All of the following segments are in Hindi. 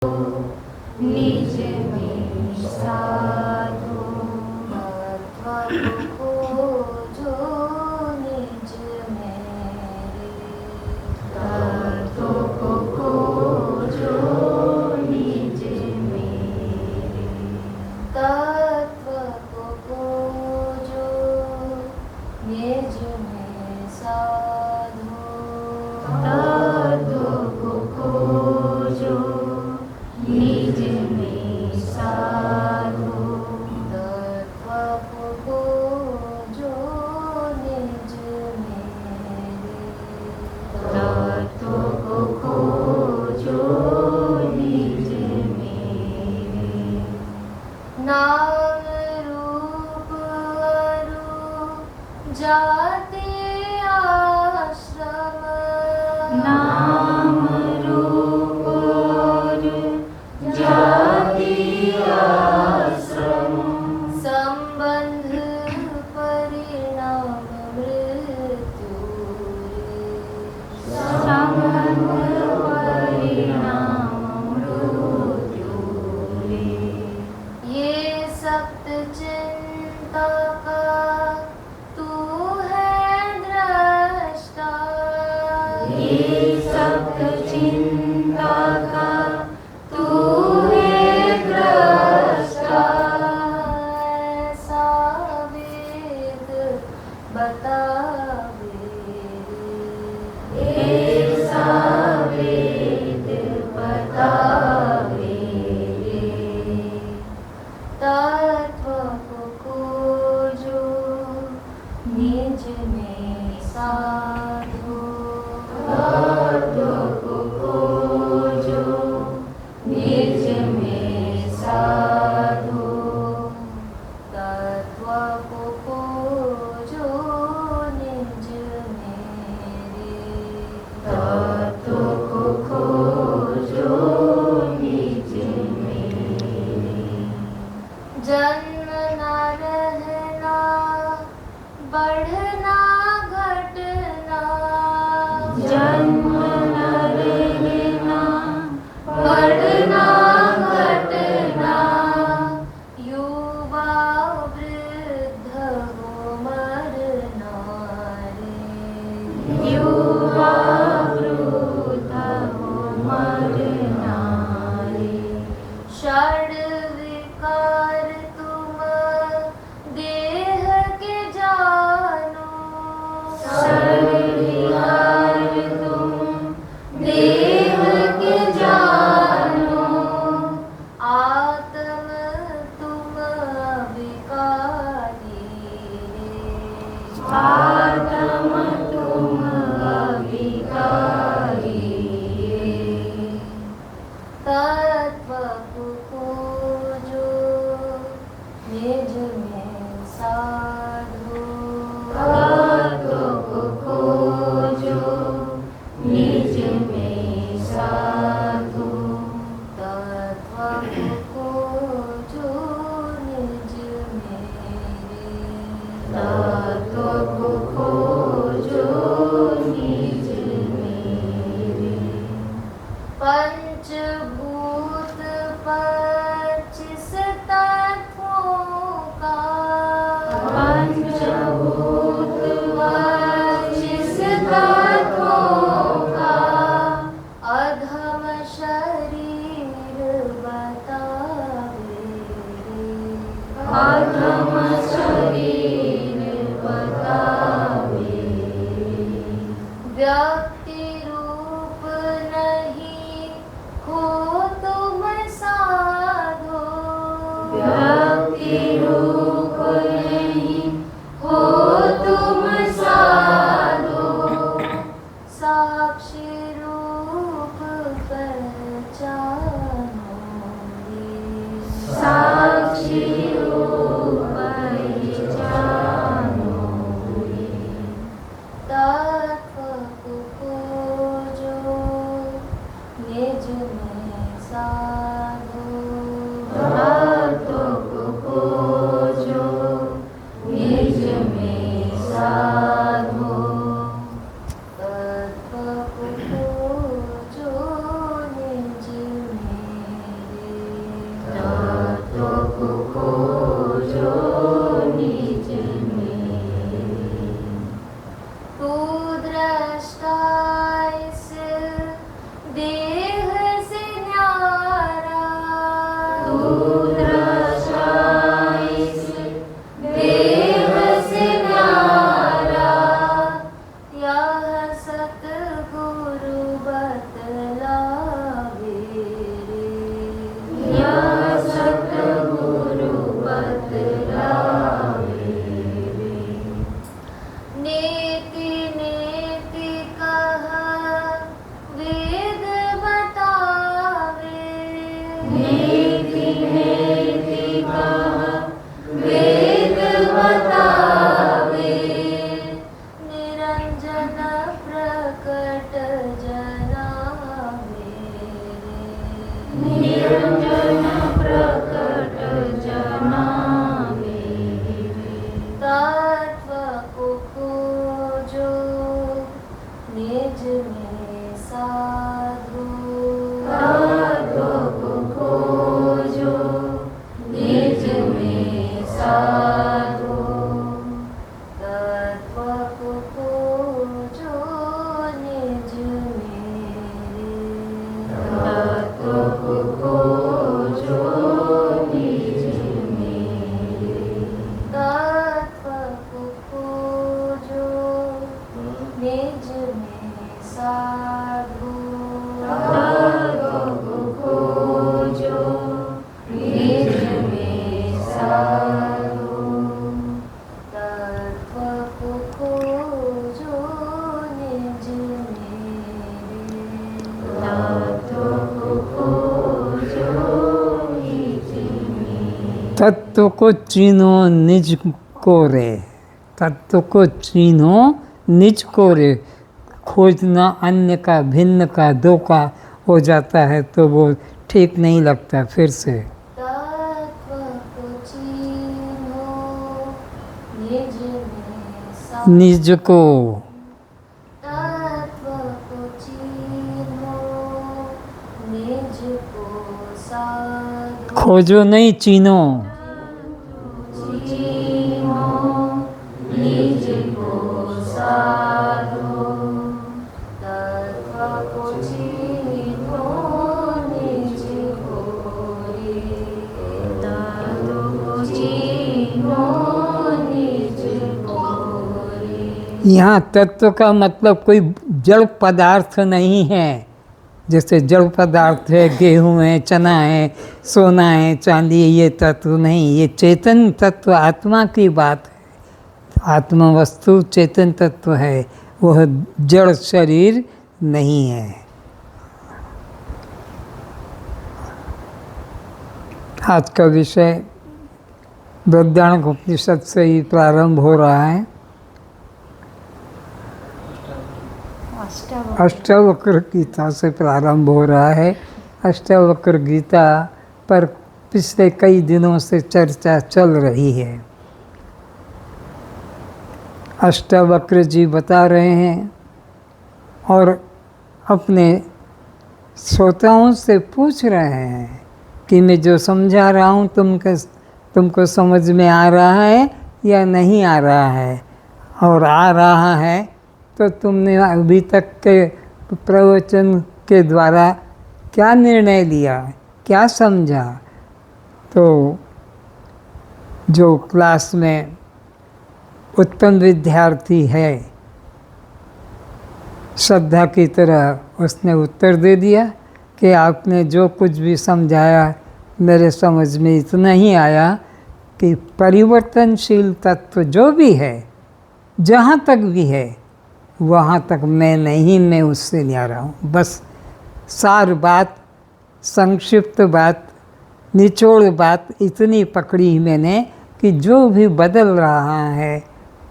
निज में साधो तत्व खोजो निज मेरे तत्व खोजो निज मेरे तत्व खोजो निज में साधो तत्व खोजो निज में साधो तत्व खोजो निज मेरे तत्व खोजो निज मेरे नाम रूप अरूप जाति आश्रम नाम रूप जाति आश्रम संबंध परिणाम मृत्यु संबंध परिणाम मृत्यु ये सप्त चिंता का तू है दृष्टा ये सप्त चिंता का तू है दृष्टा ऐसा वेद बतावे ऐसा वेद बतावे तत्व खोजो निज में साधो तत्व खोजो निज में साधो तत्व खोजो निज मेरे तत्व खोजो निज मेरे जन्मना रहना बढ़ना घटना जन्म न रहना बढ़ना घटना युवा वृद्ध हो मरना रे युवा वृद्ध हो मरना रे षड विकार तुम देह के जानो षड विकार तुम देह के जानो आत्म तुम विकारी आत्म तुम विकारी तत्व खोजो निज में साधो तत्व खोजो निज में साधो तत्व खोजो निज मेरे तत्व खोजो निज मेरे पंचभूत पच्चीस तत्वों का पंचभूत पच्चीस तत्वों का अधम शरीर बतावे अधम शरीर बतावे व्यक्ति रूप नहीं हो तुम साधो व्यक्ति रूप नहीं हो तुम साधो साक्षी रूप पहचानो साक्षी रूप पहचानो तत्व खोजो निज में साधो तत्व खोजो निज में साधो तत्व खोजो निज में तत्व को चीनो निज को रे, तत्व को चीनो निज को रे। खोजना अन्य का, भिन्न का, दो का हो जाता है तो वो ठीक नहीं लगता। फिर से तत्व को चीनो निज में सा, निज को, तत्व को चीनो निज को साधो। खोजो नहीं चीनो, चीनो निज को साधो, तत्व को चीनो निज को रे, तत्व को चीनो निज को रे। यहाँ तत्व का मतलब कोई जड़ पदार्थ नहीं है। जैसे जड़ पदार्थ है, गेहूँ है, चना है, सोना है, चांदी है, ये तत्व नहीं। ये चेतन तत्व, आत्मा की बात है। आत्मा वस्तु चेतन तत्व है, वह जड़ शरीर नहीं है। आज का विषय बृहदारण्यक उपनिषद से ही प्रारंभ हो रहा है। अष्टावक्र गीता से प्रारंभ हो रहा है। अष्टावक्र गीता पर पिछले कई दिनों से चर्चा चल रही है। अष्टावक्र जी बता रहे हैं और अपने श्रोताओं से पूछ रहे हैं कि मैं जो समझा रहा हूँ तुमको समझ में आ रहा है या नहीं आ रहा है, और आ रहा है तो तुमने अभी तक के प्रवचन के द्वारा क्या निर्णय लिया, क्या समझा। तो जो क्लास में उत्तम विद्यार्थी है, श्रद्धा की तरह उसने उत्तर दे दिया कि आपने जो कुछ भी समझाया मेरे समझ में इतना ही आया कि परिवर्तनशील तत्व जो भी है, जहाँ तक भी है, वहाँ तक मैं नहीं, मैं उससे न्यारा हूँ। बस सार बात, संक्षिप्त बात, निचोड़ बात इतनी पकड़ी मैंने कि जो भी बदल रहा है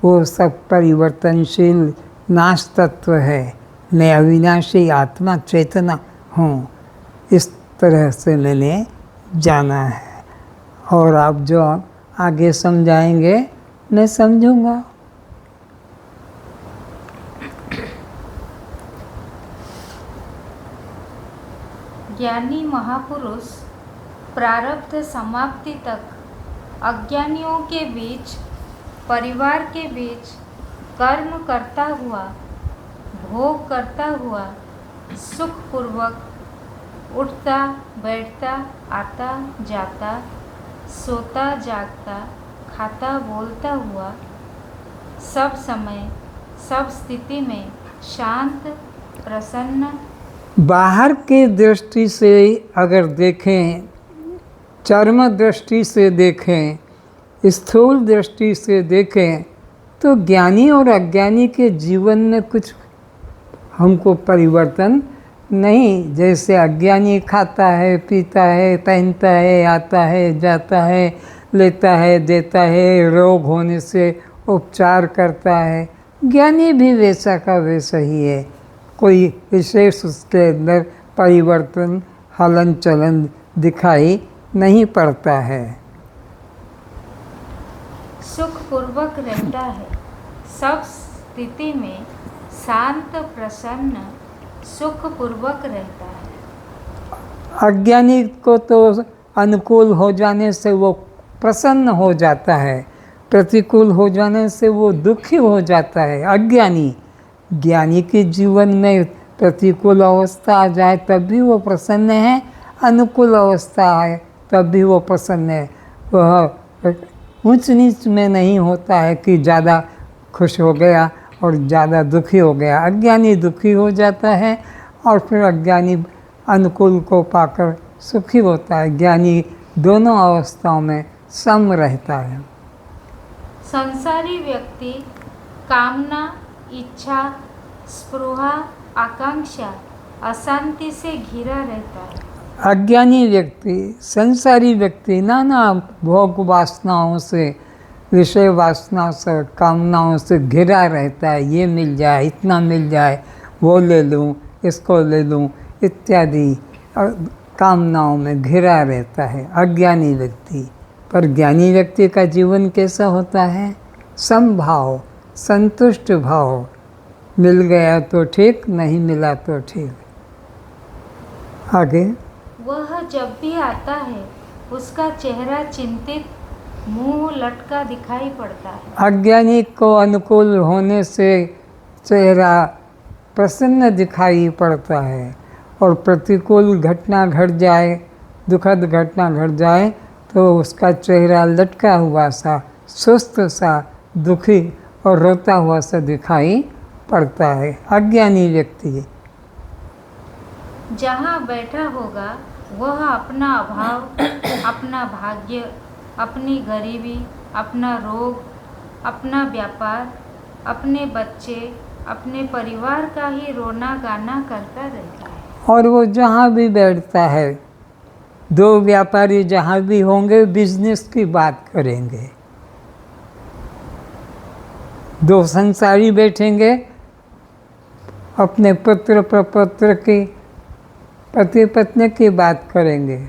वो सब परिवर्तनशील नाश तत्व है। मैं अविनाशी आत्मा चेतना हूँ। इस तरह से मैंने जाना है, और आप जो आगे समझाएंगे मैं समझूंगा। ज्ञानी महापुरुष प्रारब्ध समाप्ति तक अज्ञानियों के बीच, परिवार के बीच कर्म करता हुआ, भोग करता हुआ, सुखपूर्वक उठता बैठता, आता जाता, सोता जागता, खाता बोलता हुआ, सब समय सब स्थिति में शांत प्रसन्न। बाहर की दृष्टि से अगर देखें, चर्म दृष्टि से देखें, स्थूल दृष्टि से देखें, तो ज्ञानी और अज्ञानी के जीवन में कुछ हमको परिवर्तन नहीं। जैसे अज्ञानी खाता है, पीता है, पहनता है, आता है, जाता है, लेता है, देता है, रोग होने से उपचार करता है, ज्ञानी भी वैसा का वैसा ही है। कोई विशेष उसके अंदर परिवर्तन, हलन चलन दिखाई नहीं पड़ता है। सुखपूर्वक रहता है, सब स्थिति में शांत प्रसन्न सुखपूर्वक रहता है। अज्ञानी को तो अनुकूल हो जाने से वो प्रसन्न हो जाता है, प्रतिकूल हो जाने से वो दुखी हो जाता है। अज्ञानी, ज्ञानी के जीवन में प्रतिकूल अवस्था आ जाए तब भी वो प्रसन्न है, अनुकूल अवस्था आए तब भी वो प्रसन्न है। वह ऊंच नीच में नहीं होता है कि ज़्यादा खुश हो गया और ज़्यादा दुखी हो गया। अज्ञानी दुखी हो जाता है और फिर अज्ञानी अनुकूल को पाकर सुखी होता है। ज्ञानी दोनों अवस्थाओं में सम रहता है। संसारी व्यक्ति कामना, इच्छा, स्पृहा, आकांक्षा, अशांति से घिरा रहता है। अज्ञानी व्यक्ति, संसारी व्यक्ति नाना भोग वासनाओं से, विषय वासना से, कामनाओं से घिरा रहता है। ये मिल जाए, इतना मिल जाए, वो ले लूँ, इसको ले लूँ इत्यादि कामनाओं में घिरा रहता है अज्ञानी व्यक्ति। पर ज्ञानी व्यक्ति का जीवन कैसा होता है? समभाव, संतुष्ट भाव। मिल गया तो ठीक, नहीं मिला तो ठीक। आगे, वह जब भी आता है उसका चेहरा चिंतित, मुंह लटका दिखाई पड़ता है। अज्ञानी को अनुकूल होने से चेहरा प्रसन्न दिखाई पड़ता है, और प्रतिकूल घटना घट जाए, दुखद घटना घट जाए तो उसका चेहरा लटका हुआ सा, सुस्त सा, दुखी और रोता हुआ सा दिखाई पड़ता है अज्ञानी व्यक्ति। जहाँ बैठा होगा वह अपना अभाव, अपना भाग्य, अपनी गरीबी, अपना रोग, अपना व्यापार, अपने बच्चे, अपने परिवार का ही रोना गाना करता रहता है। और वो जहाँ भी बैठता है, दो व्यापारी जहाँ भी होंगे बिजनेस की बात करेंगे, दो संसारी बैठेंगे अपने पुत्र प्रपौत्र की, पति पत्नी की बात करेंगे।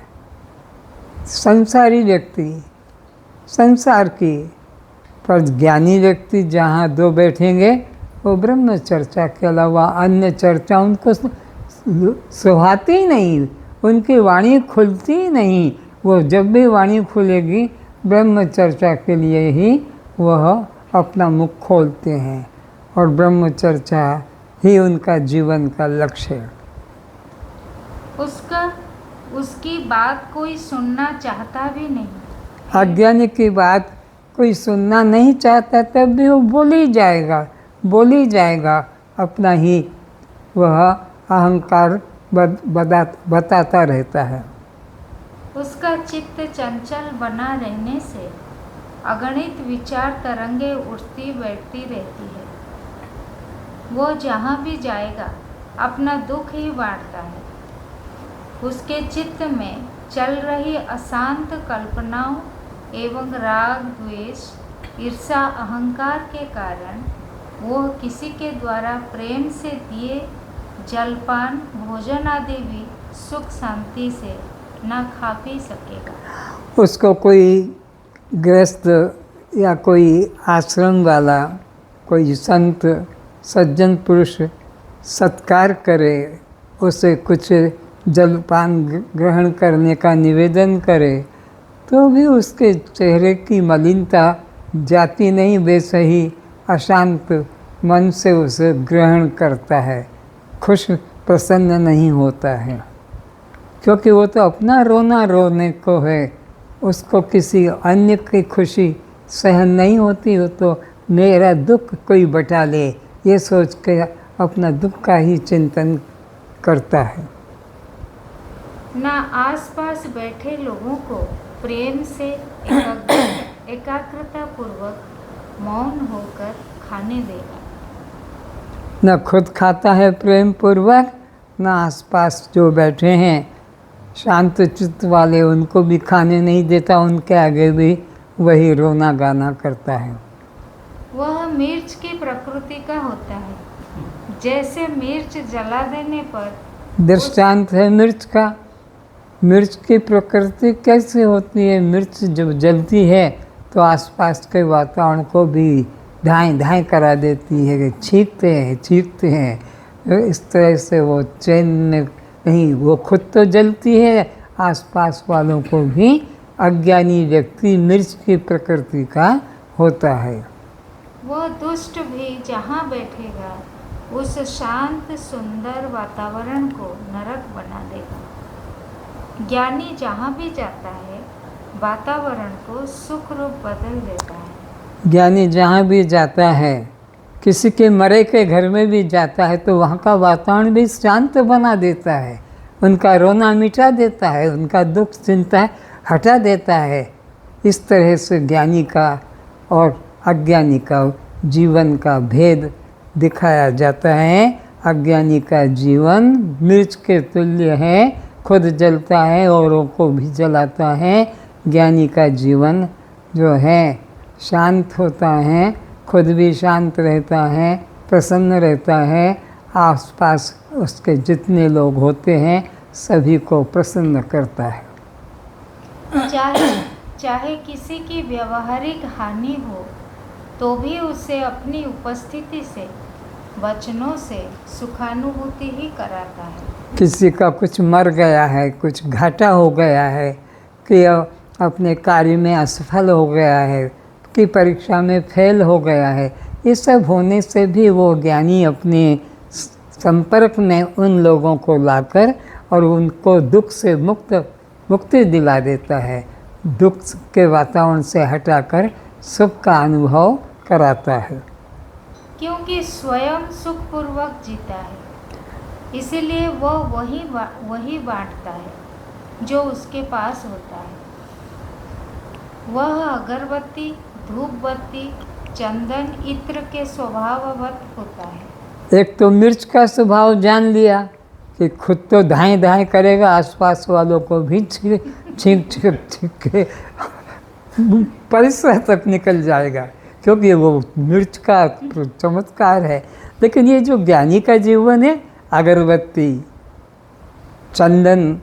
संसारी व्यक्ति संसार की, पर ज्ञानी व्यक्ति जहाँ दो बैठेंगे वो ब्रह्म चर्चा के अलावा अन्य चर्चा उनको सुहाती ही नहीं, उनकी वाणी खुलती ही नहीं। वो जब भी वाणी खुलेगी ब्रह्म चर्चा के लिए ही वह अपना मुख खोलते हैं, और ब्रह्म चर्चा ही उनका जीवन का लक्ष्य है। उसकी बात कोई सुनना चाहता भी नहीं। अज्ञानी की बात कोई सुनना नहीं चाहता, तब भी वो बोली जाएगा अपना ही वह अहंकार बताता रहता है। उसका चित्त चंचल बना रहने से अगणित विचार तरंगे उठती बैठती रहती है। वो जहाँ भी जाएगा अपना दुख ही बांटता है। उसके चित्त में चल रही अशांत कल्पनाओं एवं राग, द्वेष, ईर्षा, अहंकार के कारण वो किसी के द्वारा प्रेम से दिए जलपान, भोजन आदि भी सुख शांति से न खा पी सकेगा। उसको कोई गृहस्थ या कोई आश्रम वाला, कोई संत सज्जन पुरुष सत्कार करे, उसे कुछ जलपान ग्रहण करने का निवेदन करे, तो भी उसके चेहरे की मलिनता जाती नहीं, वैसे ही अशांत मन से उसे ग्रहण करता है, खुश प्रसन्न नहीं होता है, क्योंकि वो तो अपना रोना रोने को है, उसको किसी अन्य की खुशी सहन नहीं होती। हो तो मेरा दुख कोई बटा ले, ये सोच के अपना दुख का ही चिंतन करता है। ना आसपास बैठे लोगों को प्रेम से एकाग्रता पूर्वक मौन होकर खाने देगा। न खुद खाता है प्रेम पूर्वक, न आसपास जो बैठे हैं शांत चित्त वाले उनको भी खाने नहीं देता, उनके आगे भी वही रोना गाना करता है। वह मिर्च की प्रकृति का होता है, जैसे मिर्च जला देने पर दृष्टांत है मिर्च का। मिर्च की प्रकृति कैसे होती है? मिर्च जब जलती है तो आसपास के वातावरण को भी धाएं धाएं करा देती है, चीखते हैं। इस तरह से वो चैन में नहीं, वो खुद तो जलती है, आसपास वालों को भी। अज्ञानी व्यक्ति मिर्च की प्रकृति का होता है। वह दुष्ट भी जहाँ बैठेगा उस शांत सुंदर वातावरण को नरक बना देगा। ज्ञानी जहाँ भी जाता है वातावरण को सुख रूप बदल देता है। ज्ञानी जहाँ भी जाता है, किसी के मरे के घर में भी जाता है तो वहाँ का वातावरण भी शांत बना देता है, उनका रोना मिटा देता है, उनका दुख चिंता हटा देता है। इस तरह से ज्ञानी का और अज्ञानी का जीवन का भेद दिखाया जाता है। अज्ञानी का जीवन मिर्च के तुल्य है, खुद जलता है औरों को भी जलाता है। ज्ञानी का जीवन जो है शांत होता है, खुद भी शांत रहता है, प्रसन्न रहता है, आसपास उसके जितने लोग होते हैं सभी को प्रसन्न करता है। चाहे किसी की व्यवहारिक हानि हो तो भी उसे अपनी उपस्थिति से, वचनों से सुखानुभूति ही कराता है। किसी का कुछ मर गया है, कुछ घाटा हो गया है, कि अपने कार्य में असफल हो गया है, कि परीक्षा में फेल हो गया है, ये सब होने से भी वो ज्ञानी अपने संपर्क में उन लोगों को लाकर और उनको दुख से मुक्ति दिला देता है। दुख के वातावरण से हटाकर सुख का अनुभव कराता है। क्योंकि स्वयं सुखपूर्वक जीता है, इसीलिए वह वही बांटता है जो उसके पास होता है। वह अगरबत्ती, धूप बत्ती, चंदन, इत्र के स्वभाववत होता है। एक तो मिर्च का स्वभाव जान लिया कि खुद तो धाएं धाएं करेगा, आसपास वालों को भी छींक के परिसर तक निकल जाएगा, क्योंकि वो मिर्च का चमत्कार है। लेकिन ये जो ज्ञानी का जीवन है, अगरबत्ती, चंदन,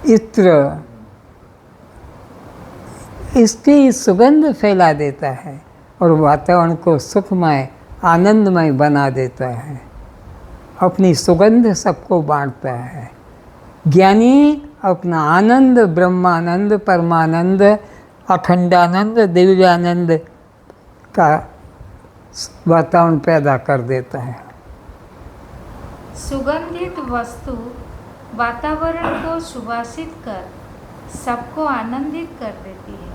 इत्र, इसकी सुगंध फैला देता है और वातावरण को सुखमय, आनंदमय बना देता है। अपनी सुगंध सबको बांटता है। ज्ञानी अपना आनंद, ब्रह्मानंद, परमानंद, अखंडानंद, दिव्यानंद का वातावरण पैदा कर देता है। सुगंधित वस्तु वातावरण को सुवासित कर सबको आनंदित कर देती है।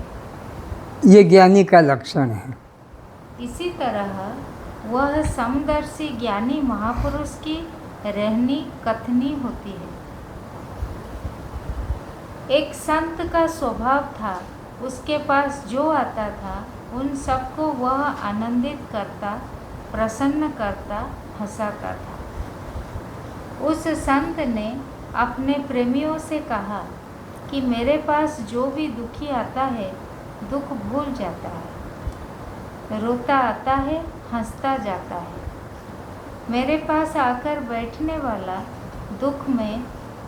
ये ज्ञानी का लक्षण है। इसी तरह वह समदर्शी ज्ञानी महापुरुष की रहनी कथनी होती है। एक संत का स्वभाव था, उसके पास जो आता था उन सबको वह आनंदित करता, प्रसन्न करता, हंसाता था। उस संत ने अपने प्रेमियों से कहा कि मेरे पास जो भी दुखी आता है दुख भूल जाता है, रोता आता है, हंसता जाता है। मेरे पास आकर बैठने वाला दुख में,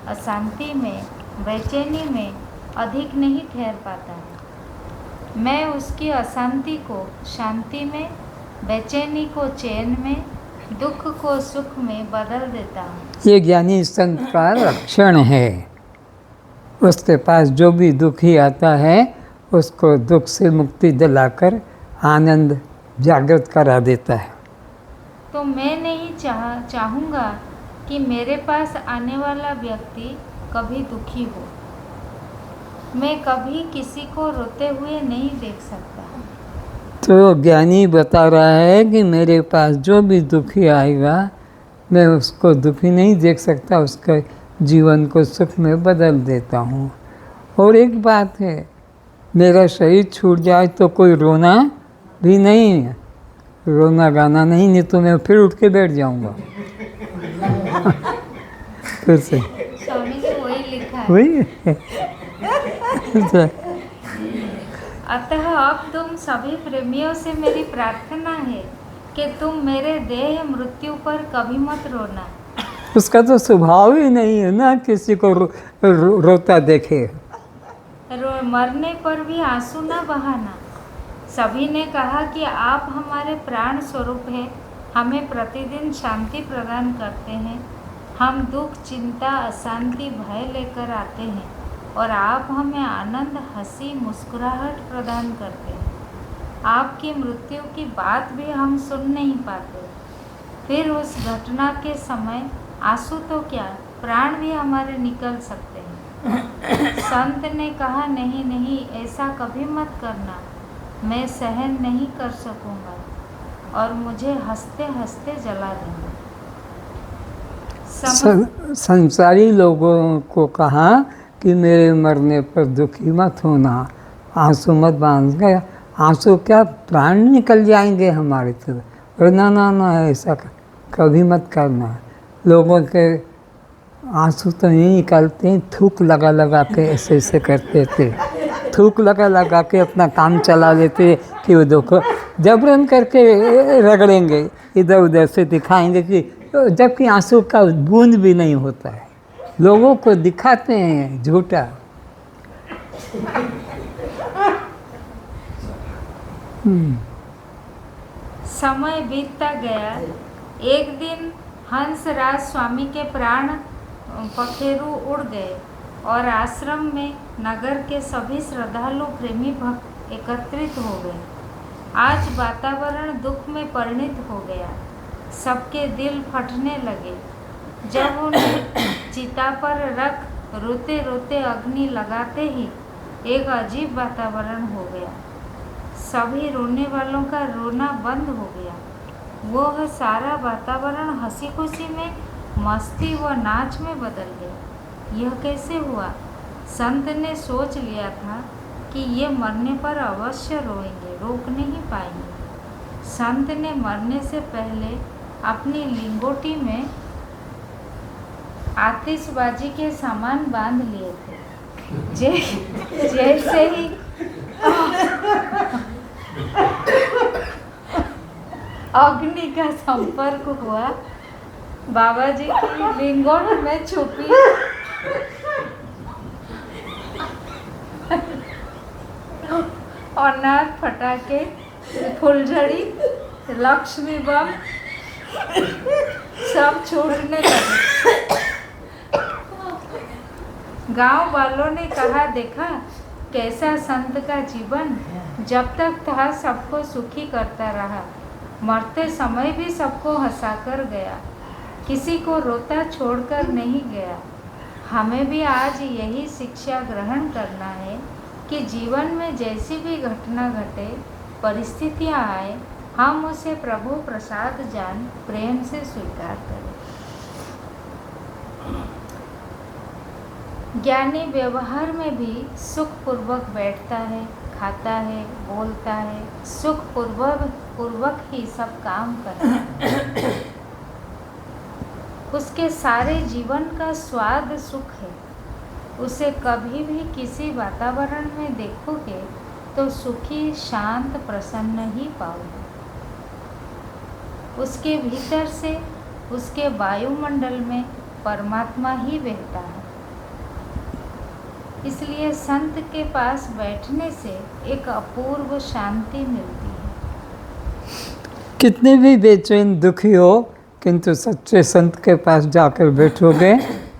अशांति में, बेचैनी में अधिक नहीं ठहर पाता है। मैं उसकी अशांति को शांति में, बेचैनी को चैन में, दुख को सुख में बदल देता हूँ। ये ज्ञानी संत का लक्षण है। उसके पास जो भी दुखी आता है उसको दुख से मुक्ति दिलाकर आनंद जागृत करा देता है। तो मैं नहीं चाहूँगा कि मेरे पास आने वाला व्यक्ति कभी दुखी हो। मैं कभी किसी को रोते हुए नहीं देख सकता। तो ज्ञानी बता रहा है कि मेरे पास जो भी दुखी आएगा मैं उसको दुखी नहीं देख सकता, उसके जीवन को सुख में बदल देता हूँ। और एक बात है, मेरा शरीर छूट जाए तो कोई रोना भी नहीं है, रोना गाना नहीं तो मैं फिर उठ के बैठ जाऊँगा। फिर से स्वामी ने वही लिखा है। वही अतः अब तुम सभी प्रेमियों से मेरी प्रार्थना है कि तुम मेरे देह मृत्यु पर कभी मत रोना। उसका तो स्वभाव ही नहीं है ना किसी को रोता देखे। मरने पर भी आंसू न बहाना। सभी ने कहा कि आप हमारे प्राण स्वरूप हैं, हमें प्रतिदिन शांति प्रदान करते हैं। हम दुख, चिंता, अशांति, भय लेकर आते हैं और आप हमें आनंद, हंसी, मुस्कुराहट प्रदान करते हैं। आपकी मृत्यु की बात भी हम सुन नहीं पाते। फिर उस घटना के समय आंसू तो क्या, प्राण भी हमारे निकल सकते हैं। संत ने कहा, नहीं नहीं, ऐसा कभी मत करना, मैं सहन नहीं कर सकूँगा और मुझे हंसते हंसते जला देंगे। संसारी लोगों को कहा कि मेरे मरने पर दुखी मत होना, आंसू मत बांधना। आंसू क्या, प्राण निकल जाएंगे हमारे तरफ। ना ना ना, ऐसा कभी मत करना। लोगों के आंसू तो नहीं निकालते, थूक लगा लगा के ऐसे ऐसे करते थे, थूक लगा लगा के अपना काम चला लेते कि वो देखो, जबरन करके रगड़ेंगे, इधर उधर से दिखाएंगे कि, जबकि आंसू का बूंद भी नहीं होता है, लोगों को दिखाते हैं झूठा। समय बीतता गया। एक दिन हंसराज स्वामी के प्राण पखेरु उड़ गए और आश्रम में नगर के सभी श्रद्धालु प्रेमी भक्त एकत्रित हो गए। आज वातावरण दुख में परिणित हो गया। सबके दिल फटने लगे। जब उन्हें चिता पर रख रोते रोते अग्नि लगाते ही एक अजीब वातावरण हो गया। सभी रोने वालों का रोना बंद हो गया। वह सारा वातावरण हंसी खुशी में, मस्ती व नाच में बदल गया। यह कैसे हुआ? संत ने सोच लिया था कि ये मरने पर अवश्य रोएंगे, रोक नहीं पाएंगे। संत ने मरने से पहले अपनी लिंगोटी में आतिशबाजी के सामान बांध लिए थे। जैसे ही अग्नि का संपर्क हुआ, बाबा जी की लिंगोट में छुपी अनार, फटाके, फुलझड़ी, लक्ष्मी बम सब छूटने लगे। गांव वालों ने कहा, देखा कैसा संत का जीवन, जब तक था सबको सुखी करता रहा, मरते समय भी सबको हंसाकर गया, किसी को रोता छोड़कर नहीं गया। हमें भी आज यही शिक्षा ग्रहण करना है कि जीवन में जैसी भी घटना घटे, परिस्थितियाँ आए, हम उसे प्रभु प्रसाद जान प्रेम से स्वीकार करें। ज्ञानी व्यवहार में भी सुख पूर्वक बैठता है, खाता है, बोलता है, सुख पूर्वक ही सब काम करता है। उसके सारे जीवन का स्वाद सुख है। उसे कभी भी किसी वातावरण में देखोगे तो सुखी, शांत, प्रसन्न ही पाओगे। उसके भीतर से, उसके वायुमंडल में परमात्मा ही बहता है। इसलिए संत के पास बैठने से एक अपूर्व शांति मिलती है। कितने भी बेचैन दुखी हो, किंतु सच्चे संत के पास जाकर बैठोगे,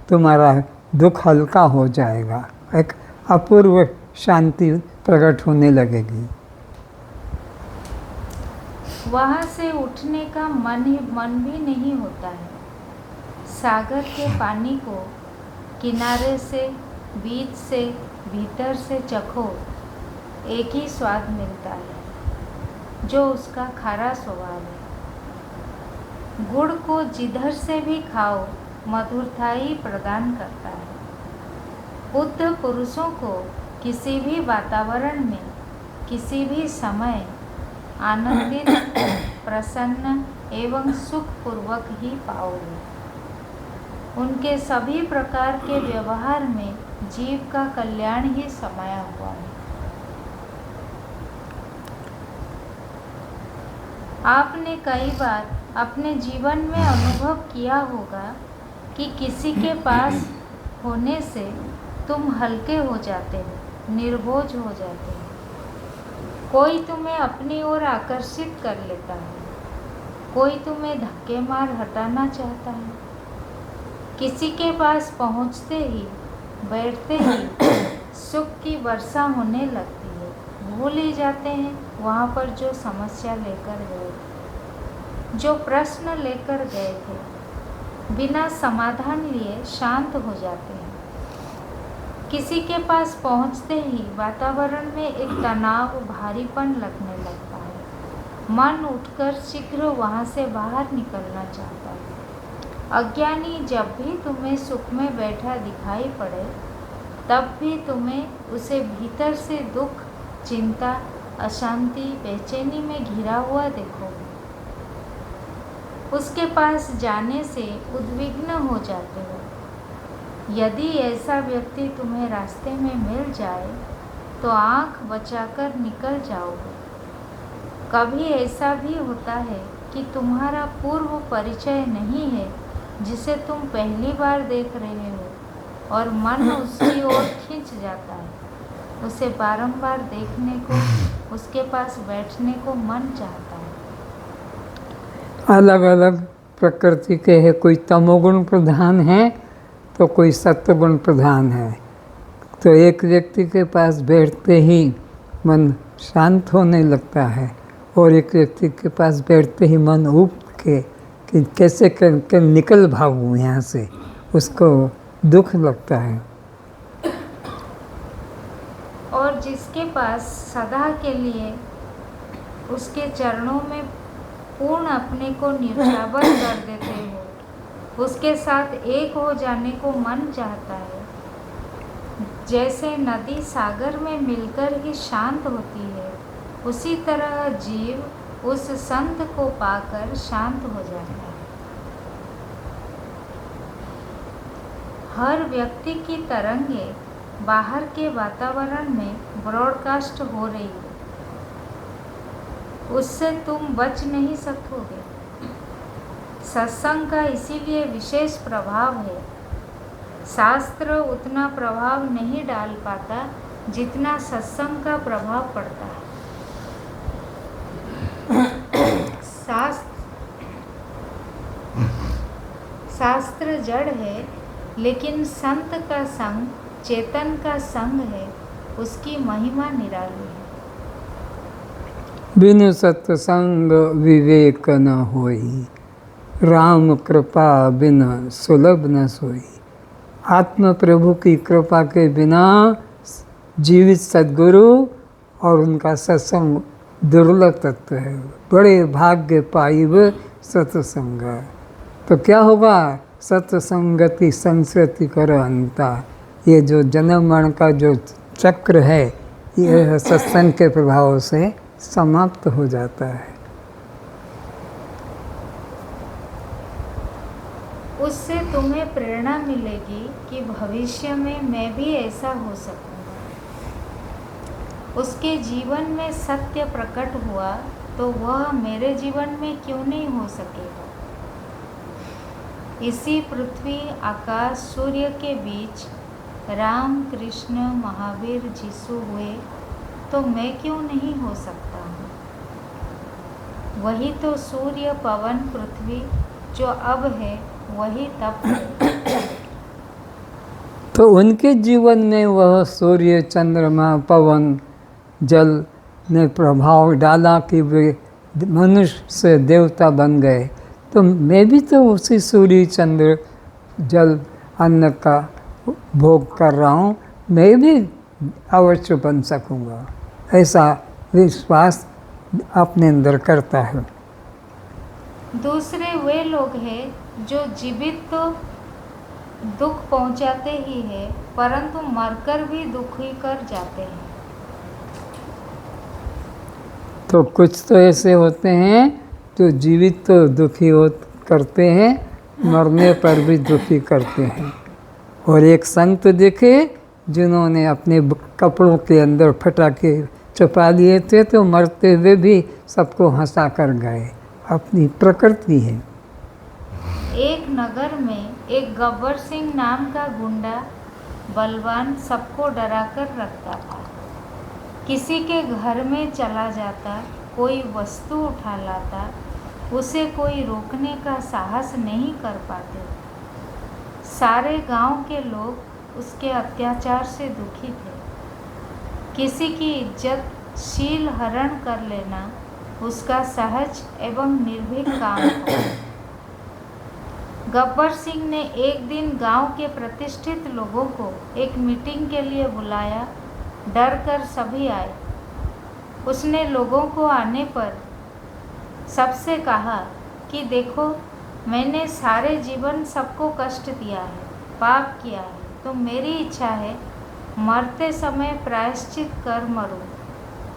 तुम्हारा दुख हल्का हो जाएगा, एक अपूर्व शांति प्रकट होने लगेगी। वहाँ से उठने का मन भी नहीं होता है। सागर के पानी को किनारे से, बीच से, भीतर से चखो, एक ही स्वाद मिलता है, जो उसका खारा स्वभाव है। गुड़ को जिधर से भी खाओ, मधुरता ही प्रदान करता है। बुद्ध पुरुषों को किसी भी वातावरण में, किसी भी समय आनंदित, प्रसन्न एवं सुखपूर्वक ही पाओगे। उनके सभी प्रकार के व्यवहार में जीव का कल्याण ही समाया हुआ है। आपने कई बार अपने जीवन में अनुभव किया होगा कि किसी के पास होने से तुम हल्के हो जाते हो, निर्बोझ हो जाते हो। कोई तुम्हें अपनी ओर आकर्षित कर लेता है, कोई तुम्हें धक्के मार हटाना चाहता है। किसी के पास पहुंचते ही, बैठते ही सुख की वर्षा होने लगती है। भूल ही जाते हैं वहाँ पर जो समस्या लेकर गए, जो प्रश्न लेकर गए थे, बिना समाधान लिए शांत हो जाते हैं। किसी के पास पहुंचते ही वातावरण में एक तनाव, भारीपन लगने लगता है। मन उठकर शीघ्र वहाँ से बाहर निकलना चाहता है। अज्ञानी जब भी तुम्हें सुख में बैठा दिखाई पड़े, तब भी तुम्हें उसे भीतर से दुख, चिंता, अशांति, बेचैनी में घिरा हुआ देखोगे। उसके पास जाने से उद्विग्न हो जाते हो। यदि ऐसा व्यक्ति तुम्हें रास्ते में मिल जाए तो आँख बचाकर निकल जाओगे। कभी ऐसा भी होता है कि तुम्हारा पूर्व परिचय नहीं है जिसे तुम पहली बार देख रहे हो और मन उसकी ओर खींच जाता है। उसे बारंबार देखने को, उसके पास बैठने को मन चाहता है। अलग अलग प्रकृति के है, कोई तमोगुण प्रधान है तो कोई सत्वगुण प्रधान है। तो एक व्यक्ति के पास बैठते ही मन शांत होने लगता है और एक व्यक्ति के पास बैठते ही मन ऊब के कि कैसे करके निकल भागूं यहाँ से, उसको दुख लगता है। और जिसके पास सदा के लिए उसके चरणों में पूर्ण अपने को न्यौछावर कर देते हो, उसके साथ एक हो जाने को मन चाहता है। जैसे नदी सागर में मिलकर ही शांत होती है, उसी तरह जीव उस संत को पाकर शांत हो जाता है। हर व्यक्ति की तरंगे बाहर के वातावरण में ब्रॉडकास्ट हो रही है, उससे तुम बच नहीं सकोगे। सत्संग का इसीलिए विशेष प्रभाव है। शास्त्र उतना प्रभाव नहीं डाल पाता जितना सत्संग का प्रभाव पड़ता है। शास्त्र जड़ है, लेकिन संत का संग चेतन का संग है, उसकी महिमा निराली है। बिनु सत्संग विवेक न होई, राम कृपा बिन सुलभ न सोई। आत्म प्रभु की कृपा के बिना जीवित सद्गुरु और उनका सत्संग दुर्लभ तत्व है। बड़े भाग्य पाइब सत्संग। तो क्या होगा? सत्संगति संस्कृति कर अंता। ये जो जन्म मरण का जो चक्र है, ये सत्संग के प्रभाव से समाप्त हो जाता है। उससे तुम्हें प्रेरणा मिलेगी कि भविष्य में मैं भी ऐसा हो सकूंगा। उसके जीवन में सत्य प्रकट हुआ तो वह मेरे जीवन में क्यों नहीं हो सकेगा। इसी पृथ्वी आकाश सूर्य के बीच राम कृष्ण महावीर जीसु हुए तो मैं क्यों नहीं हो सकता हूँ। वही तो सूर्य पवन पृथ्वी जो अब है वही तब है। तो उनके जीवन में वह सूर्य चंद्रमा पवन जल ने प्रभाव डाला कि वे मनुष्य से देवता बन गए। तो मैं भी तो उसी सूर्य चंद्र जल अन्न का भोग कर रहा हूँ, मैं भी अवश्य बन सकूँगा। ऐसा विश्वास अपने अंदर करता है। दूसरे वे लोग हैं जो जीवित तो दुख पहुंचाते ही है, परंतु मरकर भी दुखी कर जाते हैं। तो कुछ तो ऐसे होते हैं जो जीवित तो दुखी करते हैं, मरने पर भी दुखी करते हैं। और एक संत देखे जिन्होंने अपने कपड़ों के अंदर फटाके छुपा लिए थे, तो मरते हुए भी सबको हंसा कर गए। अपनी प्रकृति है। एक नगर में एक गब्बर सिंह नाम का गुंडा बलवान सबको डरा कर रखता था। किसी के घर में चला जाता, कोई वस्तु उठा लाता, उसे कोई रोकने का साहस नहीं कर पाते। सारे गांव के लोग उसके अत्याचार से दुखी थे। किसी की इज्जत शील हरण कर लेना उसका सहज एवं निर्भीक काम था। गब्बर सिंह ने एक दिन गांव के प्रतिष्ठित लोगों को एक मीटिंग के लिए बुलाया। डर कर सभी आए। उसने लोगों को आने पर सबसे कहा कि देखो, मैंने सारे जीवन सबको कष्ट दिया है, पाप किया है, तो मेरी इच्छा है मरते समय प्रायश्चित कर मरूं,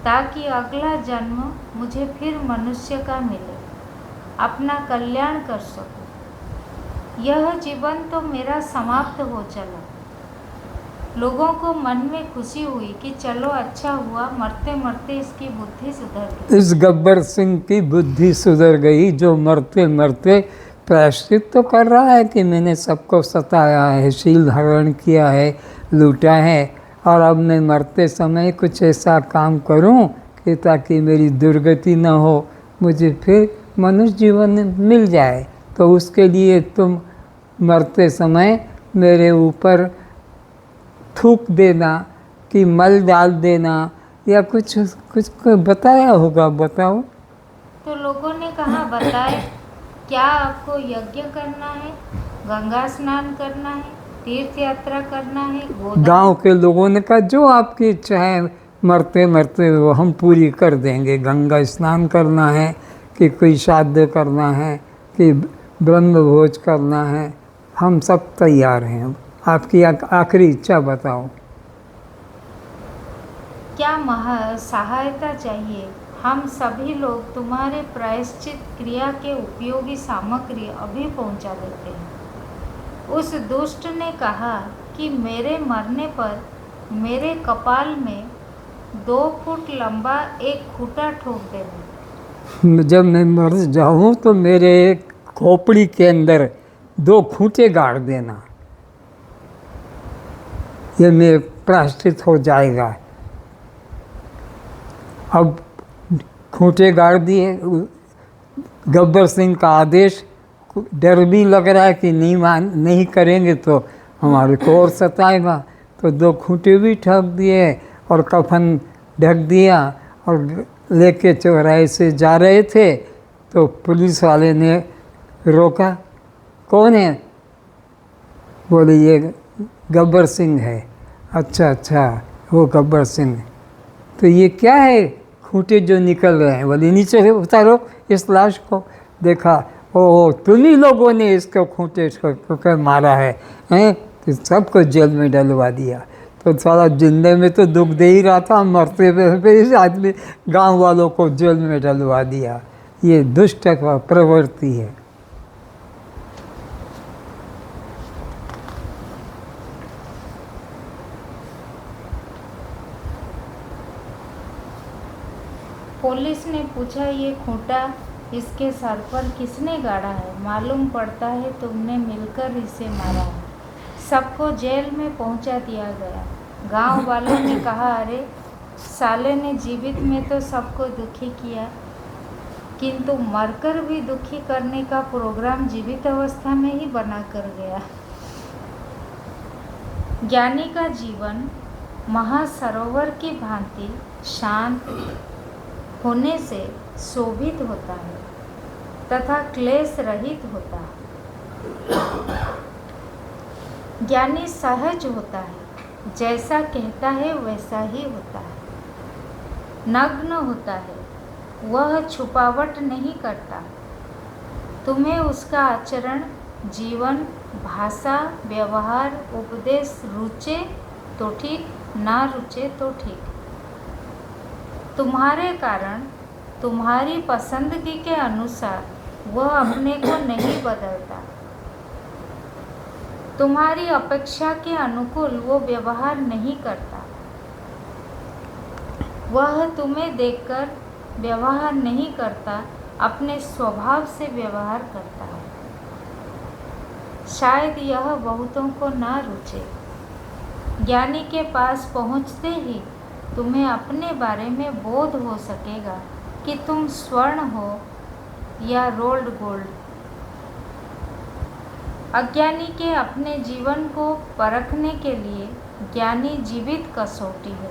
ताकि अगला जन्म मुझे फिर मनुष्य का मिले, अपना कल्याण कर सकूं। यह जीवन तो मेरा समाप्त हो चला। लोगों को मन में खुशी हुई कि चलो अच्छा हुआ, मरते मरते इसकी बुद्धि सुधर गई। इस गब्बर सिंह की बुद्धि सुधर गई, जो मरते मरते प्रायश्चित तो कर रहा है कि मैंने सबको सताया है, शील हरण किया है, लूटा है, और अब मैं मरते समय कुछ ऐसा काम करूं कि ताकि मेरी दुर्गति न हो, मुझे फिर मनुष्य जीवन मिल जाए। तो उसके लिए तुम मरते समय मेरे ऊपर थूक देना कि मल डाल देना या कुछ कुछ बताया होगा, बताओ। तो लोगों ने कहा, बताए, क्या आपको यज्ञ करना है, गंगा स्नान करना है, तीर्थ यात्रा करना है, गोदान? गांव के लोगों ने कहा जो आपकी इच्छा है मरते मरते वो हम पूरी कर देंगे। गंगा स्नान करना है कि कोई श्राद्ध करना है कि ब्रह्म भोज करना है, हम सब तैयार हैं। आपकी आखिरी इच्छा बताओ। क्या सहायता चाहिए? हम सभी लोग तुम्हारे प्रायश्चित क्रिया के उपयोगी सामग्री अभी पहुंचा देते हैं। उस दुष्ट ने कहा कि मेरे मरने पर मेरे कपाल में 2 फुट लंबा एक खूंटा ठोक देना। जब मैं मर जाऊं तो मेरे खोपड़ी के अंदर 2 खूंटे गाड़ देना, ये मेरे प्रायश्चित हो जाएगा। अब खूंटे गाड़ दिए, गब्बर सिंह का आदेश, डर भी लग रहा है कि नहीं करेंगे तो हमारे को और सताएगा, तो 2 खूंटे भी ठोक दिए और कफन ढक दिया और लेके चौराहे से जा रहे थे तो पुलिस वाले ने रोका। कौन है? बोले ये गब्बर सिंह है। अच्छा अच्छा, वो गब्बर सिंह। तो ये क्या है खूंटे जो निकल रहे हैं? बोले नीचे से उतारो इस लाश को। देखा, ओ तुम्ही लोगों ने इसको खूंटे ठोकर मारा है, हैं? तो सबको जेल में डलवा दिया। तो सारा जिंदे में तो दुख दे ही रहा था, मरते हुए इस आदमी गांव वालों को जेल में डलवा दिया। ये दुष्ट का प्रवृत्ति है। पुलिस ने पूछा, ये खूंटा इसके सर पर किसने गाड़ा है? मालूम पड़ता है तुमने मिलकर इसे मारा है। सबको जेल में पहुंचा दिया गया। गांव वालों ने कहा, अरे साले ने जीवित में तो सबको दुखी किया, किंतु मरकर भी दुखी करने का प्रोग्राम जीवित अवस्था में ही बना कर गया। ज्ञानी का जीवन महासरोवर की भांति शांत होने से शोभित होता है तथा क्लेश रहित होता है। ज्ञानी सहज होता है, जैसा कहता है वैसा ही होता है। नग्न होता है, वह छुपावट नहीं करता। तुम्हें उसका आचरण, जीवन, भाषा, व्यवहार, उपदेश रुचे तो ठीक, ना रुचे तो ठीक। तुम्हारे कारण, तुम्हारी पसंदगी के अनुसार वह अपने को नहीं बदलता। तुम्हारी अपेक्षा के अनुकूल वो व्यवहार नहीं करता। वह तुम्हें देखकर व्यवहार नहीं करता, अपने स्वभाव से व्यवहार करता है। शायद यह बहुतों को ना रुचे। ज्ञानी के पास पहुँचते ही तुम्हें अपने बारे में बोध हो सकेगा कि तुम स्वर्ण हो या रोल्ड गोल्ड। अज्ञानी के अपने जीवन को परखने के लिए ज्ञानी जीवित कसौटी है।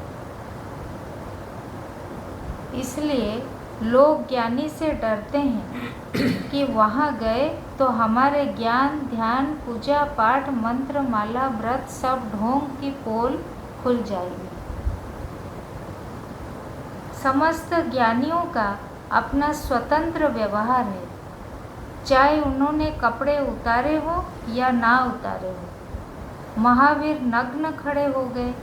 इसलिए लोग ज्ञानी से डरते हैं कि वहाँ गए तो हमारे ज्ञान, ध्यान, पूजा पाठ, मंत्र, माला, व्रत सब ढोंग की पोल खुल जाएगी। समस्त ज्ञानियों का अपना स्वतंत्र व्यवहार है, चाहे उन्होंने कपड़े उतारे हो या ना उतारे हो। महावीर नग्न खड़े हो गए,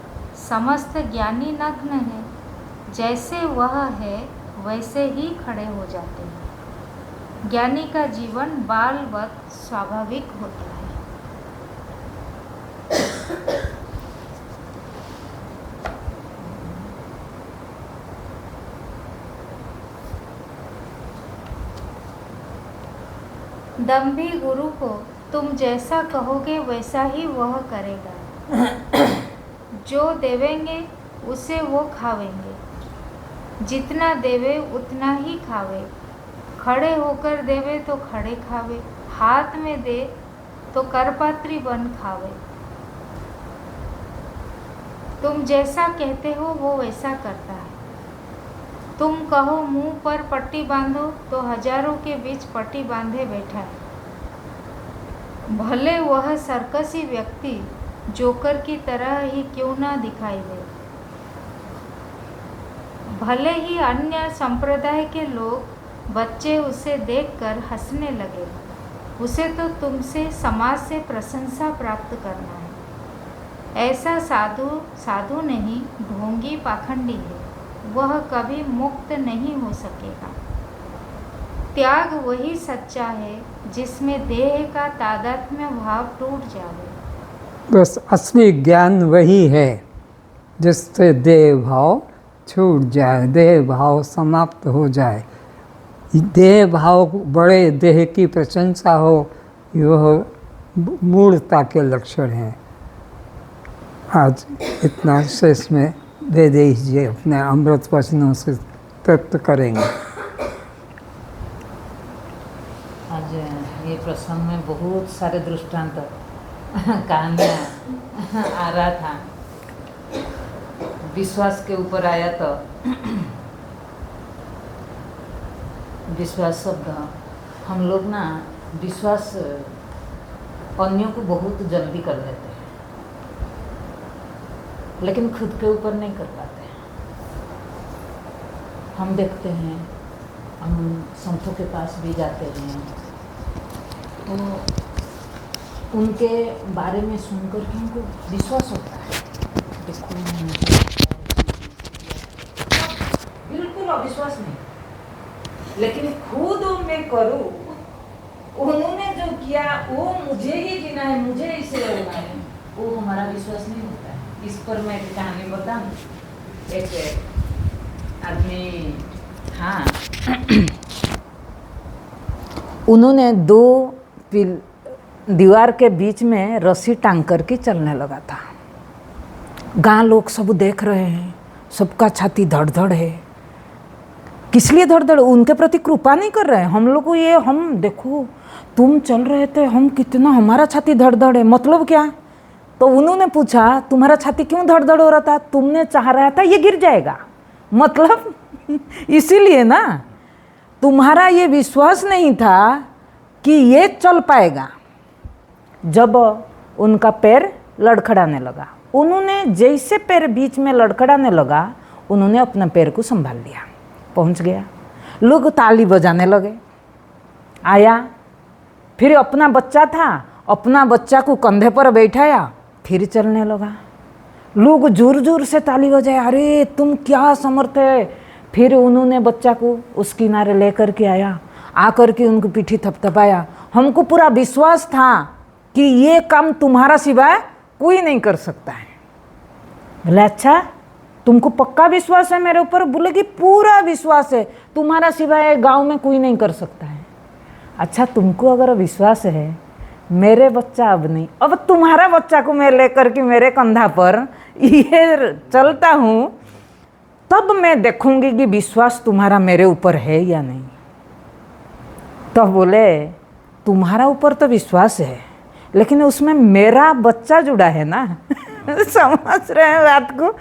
समस्त ज्ञानी नग्न है, जैसे वह है वैसे ही खड़े हो जाते हैं। ज्ञानी का जीवन बालवत स्वाभाविक होता है। दंभी गुरु को तुम जैसा कहोगे वैसा ही वह करेगा। जो देवेंगे उसे वो खावेंगे, जितना देवे उतना ही खावे। खड़े होकर देवे तो खड़े खावे, हाथ में दे तो करपात्री बन खावे। तुम जैसा कहते हो वो वैसा करता है। तुम कहो मुंह पर पट्टी बांधो तो हजारों के बीच पट्टी बांधे बैठा है। भले वह सर्कसी व्यक्ति जोकर की तरह ही क्यों ना दिखाई दे, भले ही अन्य संप्रदाय के लोग बच्चे उसे देखकर हंसने लगे, उसे तो तुमसे समाज से प्रशंसा प्राप्त करना है। ऐसा साधु नहीं, ढोंगी पाखंडी है, वह कभी मुक्त नहीं हो सकेगा। त्याग वही सच्चा है जिसमें देह का तादात्म्य भाव टूट जाए। बस असली ज्ञान वही है जिससे देह भाव छूट जाए, देह भाव समाप्त हो जाए। देह भाव बड़े देह की प्रशंसा हो, यह मूढ़ता के लक्षण हैं। आज इतना शेष में दे दीजिए, अपने अमृत वचनों से तृप्त करेंगे। आज ये प्रसंग में बहुत सारे दृष्टांत कहानियाँ आ रहा था। विश्वास के ऊपर आया तो विश्वास शब्द, हम लोग ना विश्वास अन्यों को बहुत जल्दी कर देते हैं, लेकिन खुद के ऊपर नहीं कर पाते। हम देखते हैं, हम संतों के पास भी जाते हैं, तो उनके बारे में सुनकर के हमको विश्वास होता है। देखो बिल्कुल अविश्वास नहीं, लेकिन खुद मैं करूँ, उन्होंने जो किया वो मुझे ही जीना है, मुझे इसे होना है, वो हमारा विश्वास नहीं होता है। इस पर मैं एक कहानी बताऊँ। एक आदमी, हाँ, उन्होंने दो दीवार के बीच में रस्सी टांग करके चलने लगा था। गांव लोग सब देख रहे हैं, सबका छाती धड़-धड़ है। किस लिए धड़-धड़? उनके प्रति कृपा नहीं कर रहे हैं। हम लोग को ये, हम देखो तुम चल रहे थे, हम कितना, हमारा छाती धड़-धड़ है, मतलब क्या? तो उन्होंने पूछा तुम्हारा छाती क्यों धड़-धड़ हो रहा था? तुमने चाह रहा था ये गिर जाएगा, मतलब इसीलिए ना, तुम्हारा ये विश्वास नहीं था कि ये चल पाएगा। जब उनका पैर लड़खड़ाने लगा, उन्होंने जैसे पैर बीच में लड़खड़ाने लगा, उन्होंने अपने पैर को संभाल लिया, पहुंच गया। लोग ताली बजाने लगे। आया, फिर अपना बच्चा था, अपना बच्चा को कंधे पर बैठाया, फिर चलने लगा। लोग जोर जोर से ताली बजाए, अरे तुम क्या समर्थ है। फिर उन्होंने बच्चा को उस किनारे लेकर के आया, आकर के उनको पीठी थपथपाया। हमको पूरा विश्वास था कि ये काम तुम्हारा सिवाय कोई नहीं कर सकता है। बोले अच्छा, तुमको पक्का विश्वास है मेरे ऊपर? बोले कि पूरा विश्वास है, तुम्हारा सिवाय गांव में कोई नहीं कर सकता है। अच्छा, तुमको अगर विश्वास है, मेरे बच्चा अब नहीं, अब तुम्हारा बच्चा को मैं लेकर के मेरे कंधा पर ये चलता हूँ, तब मैं देखूंगी कि विश्वास तुम्हारा मेरे ऊपर है या नहीं। तो बोले तुम्हारा ऊपर तो विश्वास है, लेकिन उसमें मेरा बच्चा जुड़ा है ना। समझ रहे हैं बात को?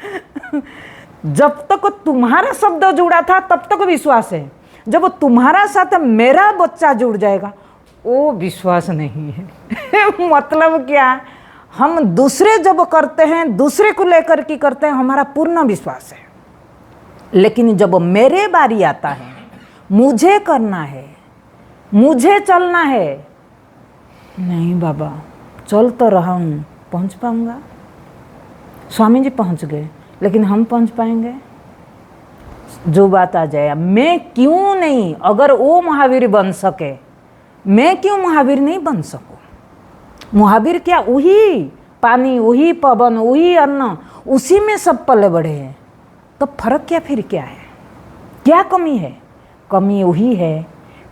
जब तक तुम्हारा शब्द जुड़ा था तब तक विश्वास है, जब तुम्हारा साथ मेरा बच्चा जुड़ जाएगा वो विश्वास नहीं है। मतलब क्या? हम दूसरे जब करते हैं, दूसरे को लेकर के करते हैं, हमारा पूर्ण विश्वास है। लेकिन जब मेरे बारी आता है, मुझे करना है, मुझे चलना है, नहीं बाबा चल तो रहा हूँ, पहुँच पाऊँगा? स्वामी जी पहुँच गए, लेकिन हम पहुँच पाएंगे? जो बात आ जाए, मैं क्यों नहीं, अगर वो महावीर बन सके, मैं क्यों महावीर नहीं बन सकूं? महावीर क्या, वही पानी, वही पवन, वही अन्न, उसी में सब पले बढ़े हैं। तो फर्क क्या, फिर क्या है, क्या कमी है? कमी वही है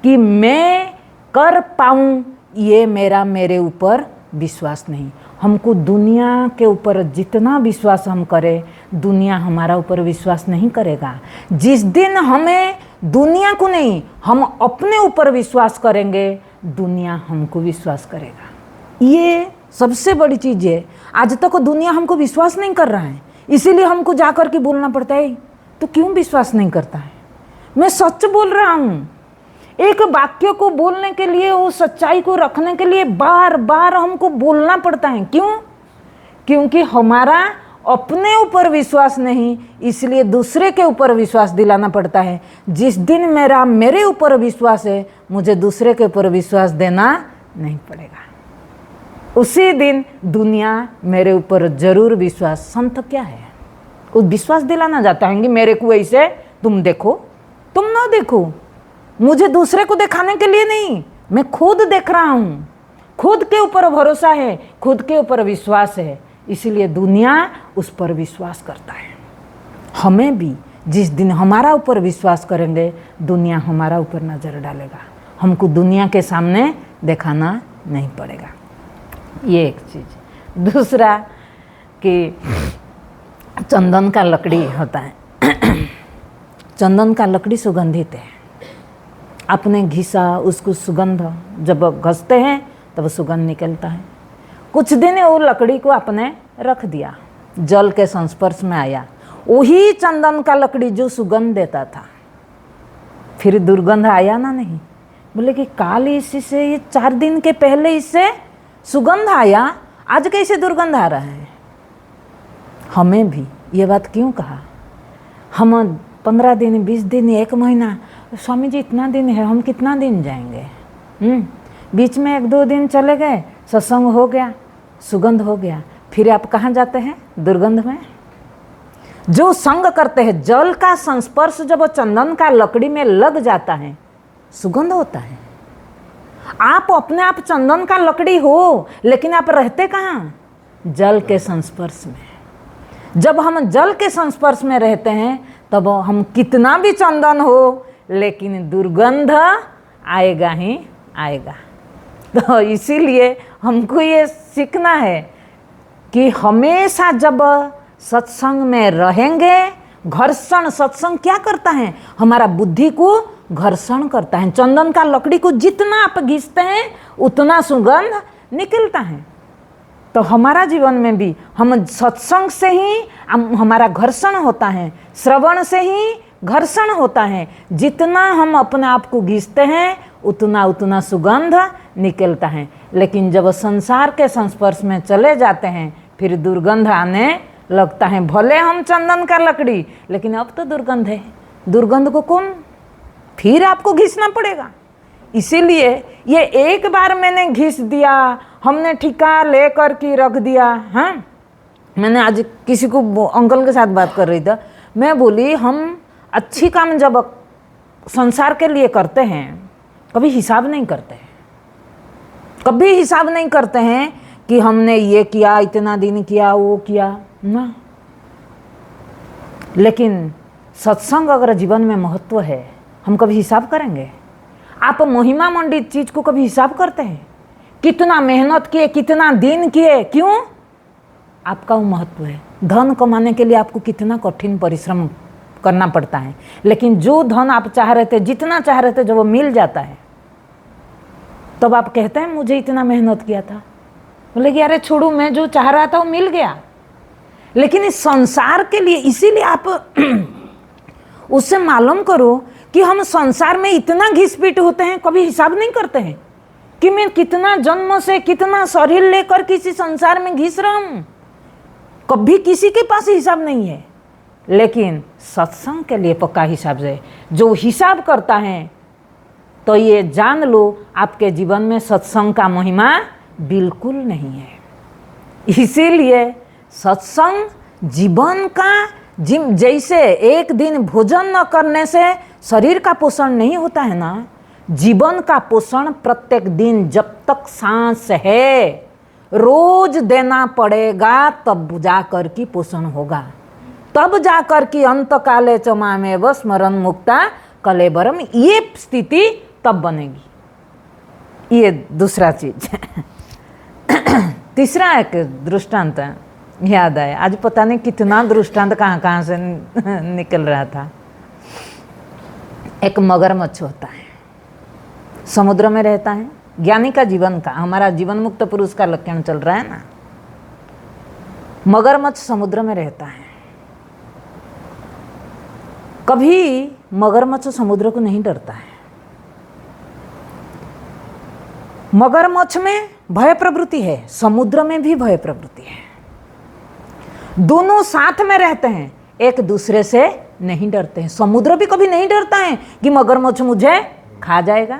कि मैं कर पाऊं, ये मेरे ऊपर विश्वास नहीं। हमको दुनिया के ऊपर जितना विश्वास हम करें, दुनिया हमारा ऊपर विश्वास नहीं करेगा। जिस दिन हमें दुनिया को नहीं, हम अपने ऊपर विश्वास करेंगे, दुनिया हमको विश्वास करेगा। ये सबसे बड़ी चीज़ है। आज तक दुनिया हमको विश्वास नहीं कर रहा है, इसीलिए हमको जाकर के बोलना पड़ता है, तो क्यों विश्वास नहीं करता है? मैं सच बोल रहा हूँ। एक वाक्य को बोलने के लिए, वो सच्चाई को रखने के लिए बार बार हमको बोलना पड़ता है। क्यों? क्योंकि हमारा अपने ऊपर विश्वास नहीं, इसलिए दूसरे के ऊपर विश्वास दिलाना पड़ता है। जिस दिन मेरे ऊपर विश्वास है, मुझे दूसरे के ऊपर विश्वास देना नहीं पड़ेगा। उसी दिन दुनिया मेरे ऊपर जरूर विश्वास, संत क्या है, वो विश्वास दिलाना जाता है कि मेरे को ऐसे तुम देखो, तुम ना देखो। मुझे दूसरे को दिखाने के लिए नहीं, मैं खुद देख रहा हूँ। खुद के ऊपर भरोसा है, खुद के ऊपर विश्वास है, इसीलिए दुनिया उस पर विश्वास करता है। हमें भी जिस दिन हमारा ऊपर विश्वास करेंगे, दुनिया हमारा ऊपर नज़र डालेगा। हमको दुनिया के सामने दिखाना नहीं पड़ेगा। ये एक चीज़। दूसरा कि चंदन का लकड़ी होता है। चंदन का लकड़ी सुगंधित है। आपने घिसा, उसको सुगंध जब घसते हैं तब सुगंध निकलता है। कुछ दिन वो लकड़ी को आपने रख दिया, जल के संस्पर्श में आया, वही चंदन का लकड़ी जो सुगंध देता था, फिर दुर्गंध आया ना? नहीं। बोले कि काल इससे, ये 4 दिन के पहले इससे सुगंध आया, आज कैसे दुर्गंध आ रहा है? हमें भी ये बात क्यों कहा? हम 15 दिन, 20 दिन, 1 महीना, स्वामी जी इतना दिन है, हम कितना दिन जाएंगे? बीच में 1-2 दिन चले गए, सत्संग हो गया, सुगंध हो गया, फिर आप कहाँ जाते हैं? दुर्गंध में। जो संग करते हैं, जल का संस्पर्श जब चंदन का लकड़ी में लग जाता है, सुगंध होता है। आप अपने आप चंदन का लकड़ी हो, लेकिन आप रहते कहाँ? जल के संस्पर्श में। जब हम जल के संस्पर्श में रहते हैं, तब हम कितना भी चंदन हो, लेकिन दुर्गंध आएगा ही आएगा। तो इसीलिए हमको ये सीखना है कि हमेशा जब सत्संग में रहेंगे, घर्षण, सत्संग क्या करता है? हमारा बुद्धि को घर्षण करता है। चंदन का लकड़ी को जितना आप घिसते हैं, उतना सुगंध निकलता है। तो हमारा जीवन में भी हम सत्संग से ही हमारा घर्षण होता है, श्रवण से ही घर्षण होता है। जितना हम अपने आप को घिसते हैं, उतना सुगंध निकलता है। लेकिन जब संसार के संस्पर्श में चले जाते हैं, फिर दुर्गंध आने लगता है। भले हम चंदन का लकड़ी, लेकिन अब तो दुर्गंध है। दुर्गंध को कौन, फिर आपको घिसना पड़ेगा। इसीलिए ये एक बार मैंने घिस दिया, हमने ठिका ले कर के रख दिया। हाँ, मैंने आज किसी को, अंकल के साथ बात कर रही था, मैं बोली हम अच्छी काम जब संसार के लिए करते हैं, कभी हिसाब नहीं करते हैं। कभी हिसाब नहीं करते हैं कि हमने ये किया, इतना दिन किया, वो किया ना। लेकिन सत्संग अगर जीवन में महत्व है, हम कभी हिसाब करेंगे? आप महिमा मंडित चीज को कभी हिसाब करते हैं? कितना मेहनत किए, कितना दिन किए, क्यों? आपका वो महत्व है। धन कमाने के लिए आपको कितना कठिन परिश्रम करना पड़ता है, लेकिन जो धन आप चाह रहे थे, जितना चाह रहे थे, जब वो मिल जाता है, तब आप कहते हैं मुझे इतना मेहनत किया था। बोले कि अरे छोड़ो, मैं जो चाह रहा था वो मिल गया। लेकिन इस संसार के लिए, इसीलिए आप उससे मालूम करो कि हम संसार में इतना घिसपिट होते हैं, कभी हिसाब नहीं करते हैं कि मैं कितना जन्म से, कितना शरीर लेकर किसी संसार में घिस रहा हूं। कभी किसी के पास हिसाब नहीं है। लेकिन सत्संग के लिए पक्का हिसाब है। जो हिसाब करता है, तो ये जान लो आपके जीवन में सत्संग का महिमा बिल्कुल नहीं है। इसीलिए सत्संग जीवन का जिम जैसे एक दिन भोजन न करने से शरीर का पोषण नहीं होता है ना, जीवन का पोषण प्रत्येक दिन जब तक सांस है रोज देना पड़ेगा, तब जाकर की पोषण होगा, तब जाकर की अंत काले च मामेव स्मरण मुक्ता कलेबरम, ये स्थिति तब बनेगी। ये दूसरा चीज। तीसरा एक दृष्टांत याद आया, आज पता नहीं कितना दृष्टांत कहाँ कहाँ से निकल रहा था। एक मगरमच्छ होता है, समुद्र में रहता है, ज्ञानी का जीवन का, हमारा जीवन मुक्त पुरुष का लक्षण चल रहा है ना। मगरमच्छ समुद्र में रहता है। कभी मगरमच्छ समुद्र को नहीं डरता है। मगरमच्छ में भय प्रवृत्ति है, समुद्र में भी भय प्रवृत्ति है। दोनों साथ में रहते हैं, एक दूसरे से नहीं डरते हैं। समुद्र भी कभी नहीं डरता है कि मगरमच्छ मुझे खा जाएगा,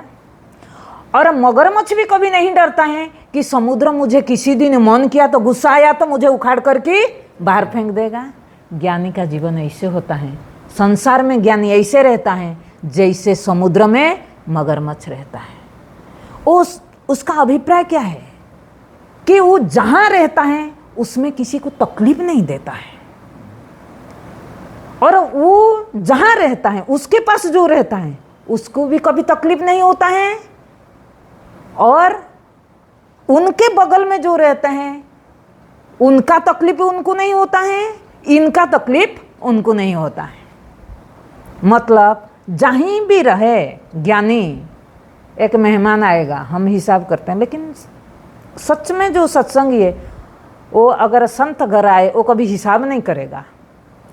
और मगरमच्छ भी कभी नहीं डरता है कि समुद्र मुझे किसी दिन मन किया तो गुस्सा आया तो मुझे उखाड़ करके बाहर फेंक देगा। ज्ञानी का जीवन ऐसे होता है, संसार में ज्ञानी ऐसे रहता है जैसे समुद्र में मगरमच्छ रहता है। उसका अभिप्राय क्या है कि वो जहां रहता है उसमें किसी को तकलीफ नहीं देता है, और वो जहां रहता है उसके पास जो रहता है उसको भी कभी तकलीफ नहीं होता है, और उनके बगल में जो रहते हैं उनका तकलीफ उनको नहीं होता है, इनका तकलीफ उनको नहीं होता है। मतलब जहीं भी रहे ज्ञानी, एक मेहमान आएगा हम हिसाब करते हैं, लेकिन सच में जो सत्संगी है वो अगर संत घर आए वो कभी हिसाब नहीं करेगा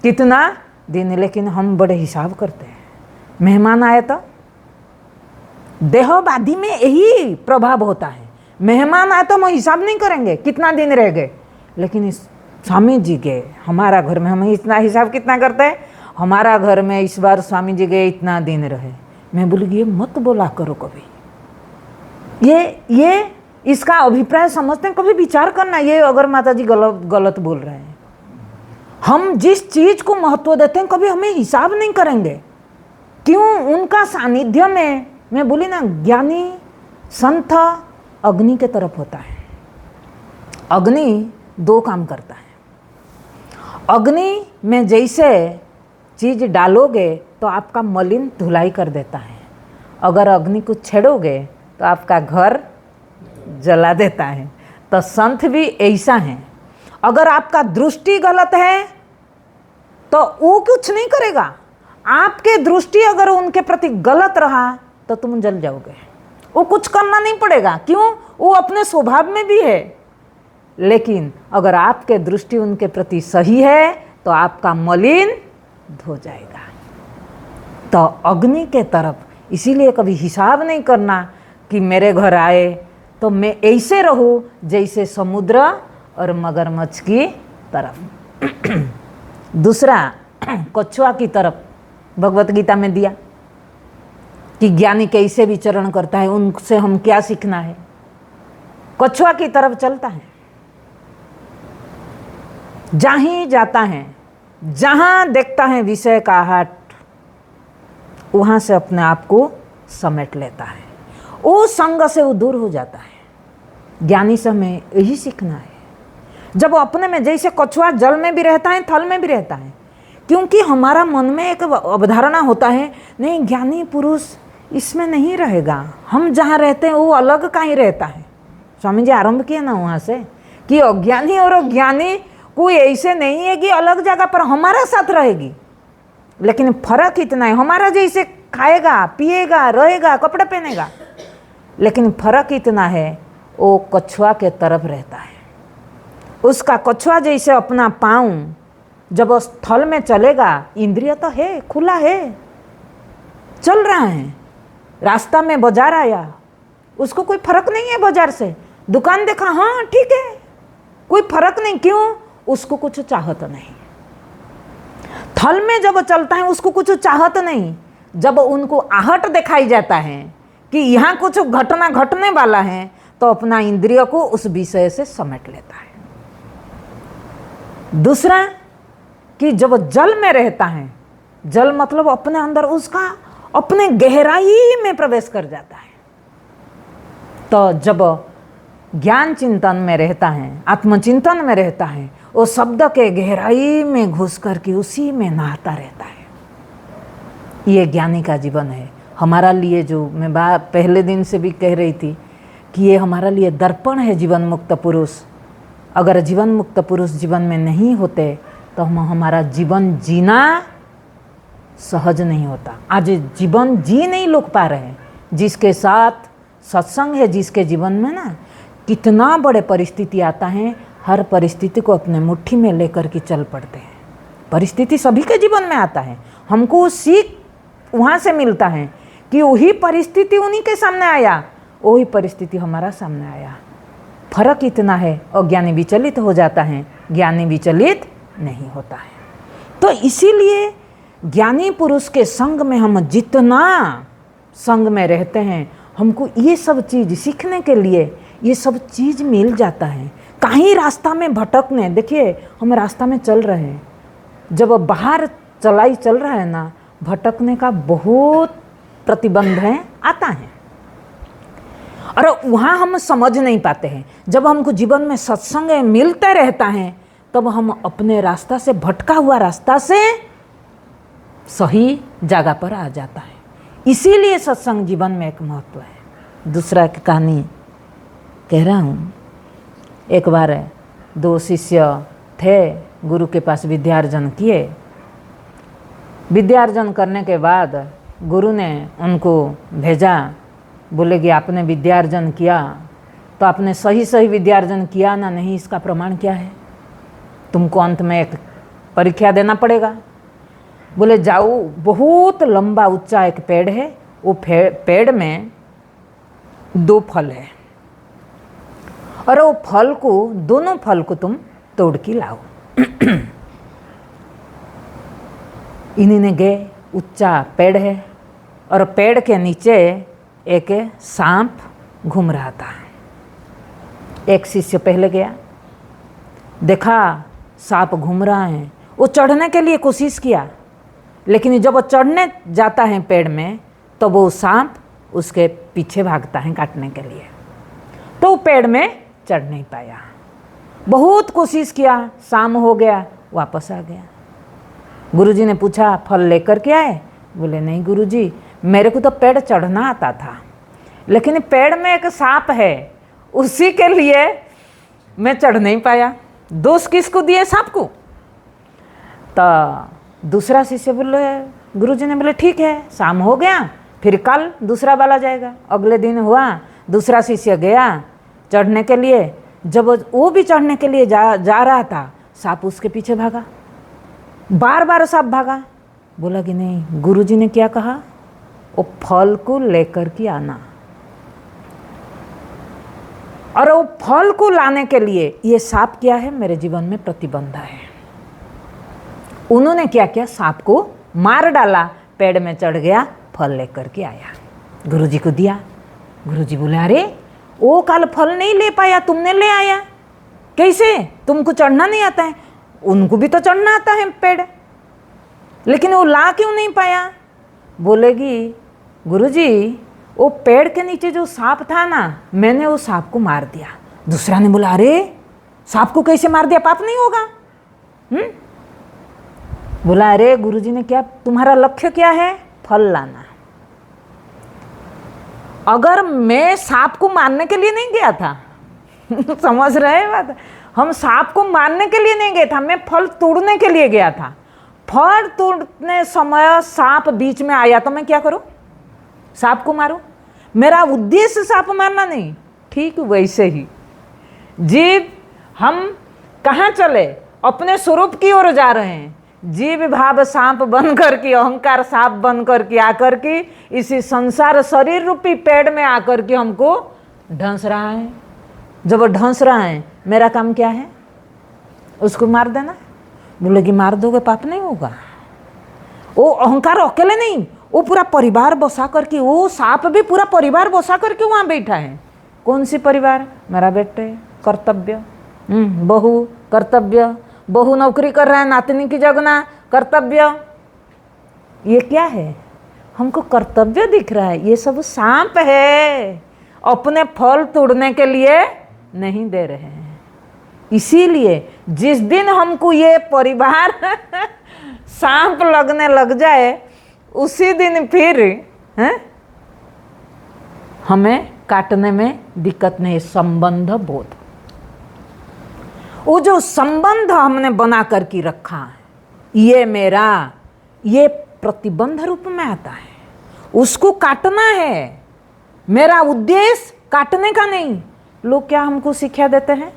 कितना दिन, लेकिन हम बड़े हिसाब करते हैं। मेहमान आए तो देहवादी में यही प्रभाव होता है, मेहमान आए तो हम हिसाब नहीं करेंगे कितना दिन रह गए, लेकिन स्वामी जी गए हमारा घर में, हम इतना हिसाब कितना करते हैं, हमारा घर में इस बार स्वामी जी गए इतना दिन रहे। मैं बोली ये मत बोला करो कभी, ये इसका अभिप्राय समझते हैं, कभी विचार करना ये अगर माता जी गलत बोल रहे हैं। हम जिस चीज को महत्व देते हैं कभी हमें हिसाब नहीं करेंगे, क्यों? उनका सानिध्य में, मैं बोली ना, ज्ञानी संत अग्नि के तरफ होता है। अग्नि दो काम करता है, अग्नि में जैसे चीज डालोगे तो आपका मलिन धुलाई कर देता है, अगर अग्नि को छेड़ोगे तो आपका घर जला देता है। तो संत भी ऐसा है, अगर आपका दृष्टि गलत है तो वो कुछ नहीं करेगा, आपके दृष्टि अगर उनके प्रति गलत रहा तो तुम जल जाओगे, वो कुछ करना नहीं पड़ेगा, क्यों? वो अपने स्वभाव में भी है। लेकिन अगर आपके दृष्टि उनके प्रति सही है तो आपका मलिन धो जाएगा। तो अग्नि के तरफ, इसीलिए कभी हिसाब नहीं करना कि मेरे घर आए तो मैं ऐसे रहूं जैसे समुद्र और मगरमच्छ की तरफ। दूसरा कछुआ की तरफ भगवत गीता में दिया कि ज्ञानी कैसे विचरण करता है, उनसे हम क्या सीखना है। कछुआ की तरफ चलता है, जहीं जाता है, जहां देखता है विषय का हाट, वहां से अपने आप को समेट लेता है, उस संग से वो दूर हो जाता है। ज्ञानी से हमें यही सीखना है। जब वो अपने में, जैसे कछुआ जल में भी रहता है थल में भी रहता है, क्योंकि हमारा मन में एक अवधारणा होता है, नहीं ज्ञानी पुरुष इसमें नहीं रहेगा, हम जहाँ रहते हैं वो अलग कहीं रहता है। स्वामी जी आरंभ किए ना वहाँ से कि अज्ञानी और ज्ञानी कोई ऐसे नहीं है कि अलग जगह पर हमारा साथ रहेगी, लेकिन फर्क इतना है, हमारा जैसे खाएगा पिएगा रहेगा कपड़े पहनेगा, लेकिन फर्क इतना है वो कछुआ के तरफ रहता है। उसका कछुआ जैसे अपना पाँव जब उस थल में चलेगा, इंद्रिय तो है, खुला है, चल रहा है, रास्ता में बाजार आया, उसको कोई फर्क नहीं है, बाजार से दुकान देखा, हाँ ठीक है, कोई फर्क नहीं, क्यों? उसको कुछ चाहत नहीं। थल में जब चलता है उसको कुछ चाहत नहीं, जब उनको आहट दिखाई जाता है कि यहाँ कुछ घटना घटने वाला है तो अपना इंद्रिय को उस विषय से समेट लेता है। दूसरा कि जब जल में रहता है, जल मतलब अपने अंदर उसका अपने गहराई में प्रवेश कर जाता है, तो जब ज्ञान चिंतन में रहता है, आत्मचिंतन में रहता है, वो शब्द के गहराई में घुस करके उसी में नहाता रहता है। ये ज्ञानी का जीवन है। हमारा लिए जो मैं पहले दिन से भी कह रही थी कि ये हमारा लिए दर्पण है जीवन मुक्त पुरुष। अगर जीवन मुक्त पुरुष जीवन में नहीं होते तो हमारा जीवन जीना सहज नहीं होता। आज जीवन जी नहीं लोग पा रहे हैं। जिसके साथ सत्संग है, जिसके जीवन में ना कितना बड़े परिस्थिति आता है, हर परिस्थिति को अपने मुट्ठी में लेकर के चल पड़ते हैं। परिस्थिति सभी के जीवन में आता है, हमको सीख वहाँ से मिलता है कि वही परिस्थिति उन्हीं के सामने आया, वही परिस्थिति हमारा सामने आया। फर्क इतना है, अज्ञानी विचलित हो जाता है, ज्ञानी विचलित नहीं होता है। तो इसीलिए ज्ञानी पुरुष के संग में हम जितना संग में रहते हैं, हमको ये सब चीज़ सीखने के लिए ये सब चीज़ मिल जाता है। कहीं रास्ता में भटकने, देखिए हम रास्ता में चल रहे हैं, जब बाहर चलाई चल रहा है ना, भटकने का बहुत प्रतिबंध है, आता है, और वहाँ हम समझ नहीं पाते हैं। जब हमको जीवन में सत्संग मिलते रहता है, तब हम अपने रास्ता से, भटका हुआ रास्ता से सही जगह पर आ जाता है। इसीलिए सत्संग जीवन में एक महत्व है। दूसरा की कहानी कह रहा हूँ। एक बार 2 शिष्य थे, गुरु के पास विद्यार्जन किए। विद्यार्जन करने के बाद गुरु ने उनको भेजा, बोले कि आपने विद्यार्जन किया तो आपने सही सही विद्यार्जन किया ना नहीं, इसका प्रमाण क्या है? तुमको अंत में एक परीक्षा देना पड़ेगा। बोले जाओ, बहुत लंबा ऊंचा एक पेड़ है, वो पेड़ में 2 फल है, और वो फल को, दोनों फल को तुम तोड़ के लाओ। इन्हीं गए, ऊंचा पेड़ है और पेड़ के नीचे एक सांप घूम रहा था। एक शिष्य पहले गया, देखा सांप घूम रहा है, वो चढ़ने के लिए कोशिश किया, लेकिन जब वो चढ़ने जाता है पेड़ में, तो वो सांप उसके पीछे भागता है काटने के लिए, तो वो पेड़ में चढ़ नहीं पाया। बहुत कोशिश किया, शाम हो गया, वापस आ गया। गुरुजी ने पूछा फल लेकर के आए? बोले नहीं गुरुजी, मेरे को तो पेड़ चढ़ना आता था, लेकिन पेड़ में एक सांप है, उसी के लिए मैं चढ़ नहीं पाया। दोष किसको दिए? सांप को। तो दूसरा शिष्य बोले, गुरुजी ने बोले ठीक है, शाम हो गया, फिर कल दूसरा वाला जाएगा। अगले दिन हुआ, दूसरा शिष्य गया चढ़ने के लिए। जब वो भी चढ़ने के लिए जा रहा था, सांप उसके पीछे भागा, बार बार सांप भागा। बोला कि नहीं, गुरुजी ने क्या कहा? वो फल को लेकर के आना, और वो फल को लाने के लिए ये सांप क्या है? मेरे जीवन में प्रतिबंध है। उन्होंने क्या किया? सांप को मार डाला, पेड़ में चढ़ गया, फल लेकर के आया, गुरुजी को दिया। गुरुजी बोले अरे वो कल फल नहीं ले पाया, तुमने ले आया, कैसे? तुमको चढ़ना नहीं आता है? उनको भी तो चढ़ना आता है पेड़, लेकिन वो ला क्यों नहीं पाया? बोलेगी गुरुजी, वो पेड़ के नीचे जो सांप था ना, मैंने वो सांप को मार दिया। दूसरा ने बोला अरे सांप को कैसे मार दिया, पाप नहीं होगा? बोला अरे गुरुजी ने क्या, तुम्हारा लक्ष्य क्या है? फल लाना। अगर मैं सांप को मारने के लिए नहीं गया था समझ रहे हैं बात? हम सांप को मारने के लिए नहीं गए था, मैं फल तोड़ने के लिए गया था। फल तोड़ने समय सांप बीच में आया तो मैं क्या करूं? सांप को मारूं? मेरा उद्देश्य सांप मारना नहीं। ठीक वैसे ही जीव, हम कहाँ चले? अपने स्वरूप की ओर जा रहे हैं। जीव भाव सांप बन करके, अहंकार सांप बन करके आकर के इसी संसार शरीर रूपी पेड़ में आकर के हमको ढंस रहा है। जब ढंस रहा है, मेरा काम क्या है? उसको मार देना। बोले कि मार दोगे पाप नहीं होगा। वो अहंकार अकेले नहीं, वो पूरा परिवार बसा करके, वो सांप भी पूरा परिवार बसा करके वहाँ बैठा है। कौन सी परिवार? मेरा बेटे, कर्तव्य, बहू, कर्तव्य, बहू नौकरी कर रहा है, नातनी की जगना, कर्तव्य, ये क्या है? हमको कर्तव्य दिख रहा है, ये सब सांप है, अपने फल तोड़ने के लिए नहीं दे रहे हैं। इसीलिए जिस दिन हमको ये परिवार सांप लगने लग जाए, उसी दिन फिर हमें काटने में दिक्कत नहीं। संबंध बोध, वो जो संबंध हमने बना कर के रखा है, ये मेरा, ये प्रतिबंध रूप में आता है, उसको काटना है। मेरा उद्देश्य काटने का नहीं। लोग क्या हमको शिक्षा देते हैं?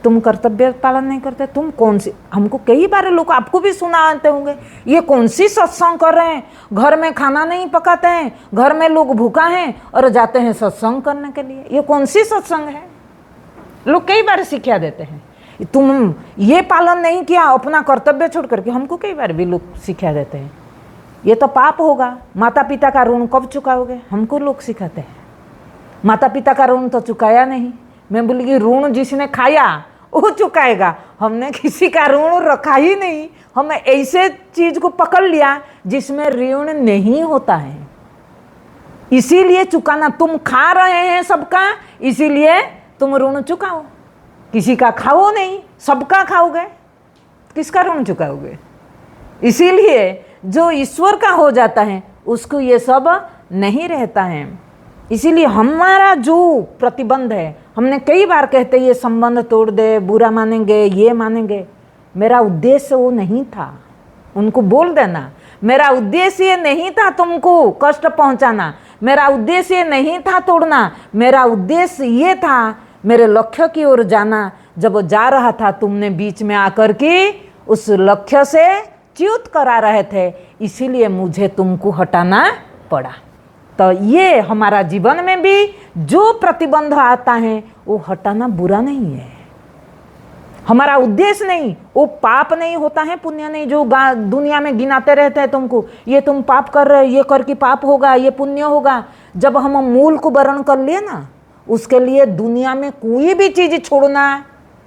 तुम कर्तव्य पालन नहीं करते, तुम कौन सी, हमको कई बार लोग, आपको भी सुनाते होंगे, ये कौन सी सत्संग कर रहे हैं, घर में खाना नहीं पकाते हैं, घर में लोग भूखा हैं और जाते हैं सत्संग करने के लिए, ये कौन सी सत्संग है? लोग कई बार शिक्षा देते हैं, तुम ये पालन नहीं किया, अपना कर्तव्य छोड़ करके। हमको कई बार भी लोग शिक्षा देते हैं, ये तो पाप होगा, माता पिता का ऋण कब चुकाओगे? हमको लोग सिखाते हैं, माता पिता का ऋण तो चुकाया नहीं। मैं बोली कि ऋण जिसने खाया वो चुकाएगा, हमने किसी का ऋण रखा ही नहीं। हमें ऐसे चीज को पकड़ लिया जिसमें ऋण नहीं होता है, इसीलिए चुकाना। तुम खा रहे हैं सबका, इसीलिए तुम ऋण चुकाओ। किसी का खाओ नहीं, सबका खाओगे, किसका ऋण चुकाओगे? इसीलिए जो ईश्वर का हो जाता है उसको ये सब नहीं रहता है। इसीलिए हमारा जो प्रतिबंध है, हमने कई बार कहते ये संबंध तोड़ दे, बुरा मानेंगे, ये मानेंगे। मेरा उद्देश्य वो नहीं था, उनको बोल देना, मेरा उद्देश्य ये नहीं था तुमको कष्ट पहुंचाना, मेरा उद्देश्य ये नहीं था तोड़ना, मेरा उद्देश्य ये था मेरे लक्ष्य की ओर जाना। जब वो जा रहा था, तुमने बीच में आकर के उस लक्ष्य से च्युत करा रहे थे, इसीलिए मुझे तुमको हटाना पड़ा। तो ये हमारा जीवन में भी जो प्रतिबंध आता है वो हटाना बुरा नहीं है, हमारा उद्देश्य नहीं। वो पाप नहीं होता है, पुण्य नहीं, जो दुनिया में गिनाते रहते हैं तुमको, ये तुम पाप कर रहे, ये करके पाप होगा, ये पुण्य होगा। जब हम मूल को वर्ण कर लिए ना, उसके लिए दुनिया में कोई भी चीज छोड़ना,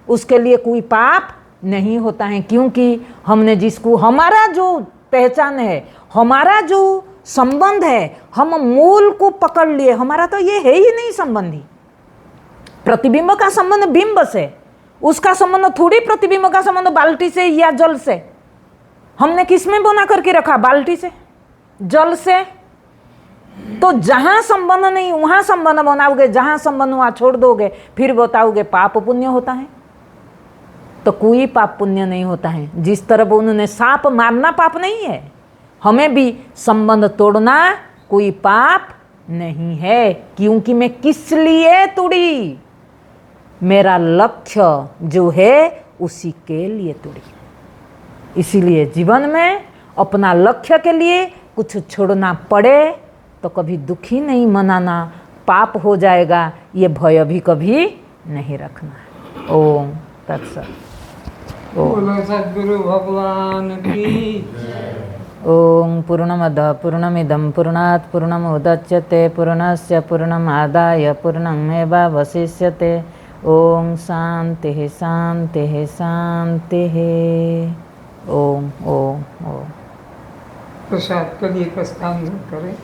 उसके लिए कोई पाप नहीं होता है। क्योंकि हमने जिसको, हमारा जो पहचान है, हमारा जो संबंध है, हम मूल को पकड़ लिए। हमारा तो ये है ही नहीं संबंधी। प्रतिबिंब का संबंध बिंब से, उसका संबंध थोड़ी प्रतिबिंब का संबंध बाल्टी से या जल से। हमने किस में बना करके रखा? बाल्टी से, जल से। तो जहां संबंध नहीं वहां संबंध बनाओगे, जहां संबंध वहां छोड़ दोगे, फिर बताओगे पाप पुण्य होता है। तो कोई पाप पुण्य नहीं होता है। जिस तरह उन्होंने सांप मारना पाप नहीं है, हमें भी संबंध तोड़ना कोई पाप नहीं है। क्योंकि मैं किस लिए तोड़ी? मेरा लक्ष्य जो है उसी के लिए तोड़ी। इसीलिए जीवन में अपना लक्ष्य के लिए कुछ छोड़ना पड़े तो कभी दुखी नहीं मनाना, पाप हो जाएगा, ये भय भी कभी नहीं रखना। ओम तत्सत। बोलो सद्गुरु भगवान की। ओम पूर्णमद पूर्णमिदं पूर्णात् पूर्णमुदच्यते पूर्णस्य पूर्णमादाय पूर्णमेवावशिष्यते। ओम शांति शांति शांति। ओम ओम ओम। प्रसाद के लिए प्रस्थान करें।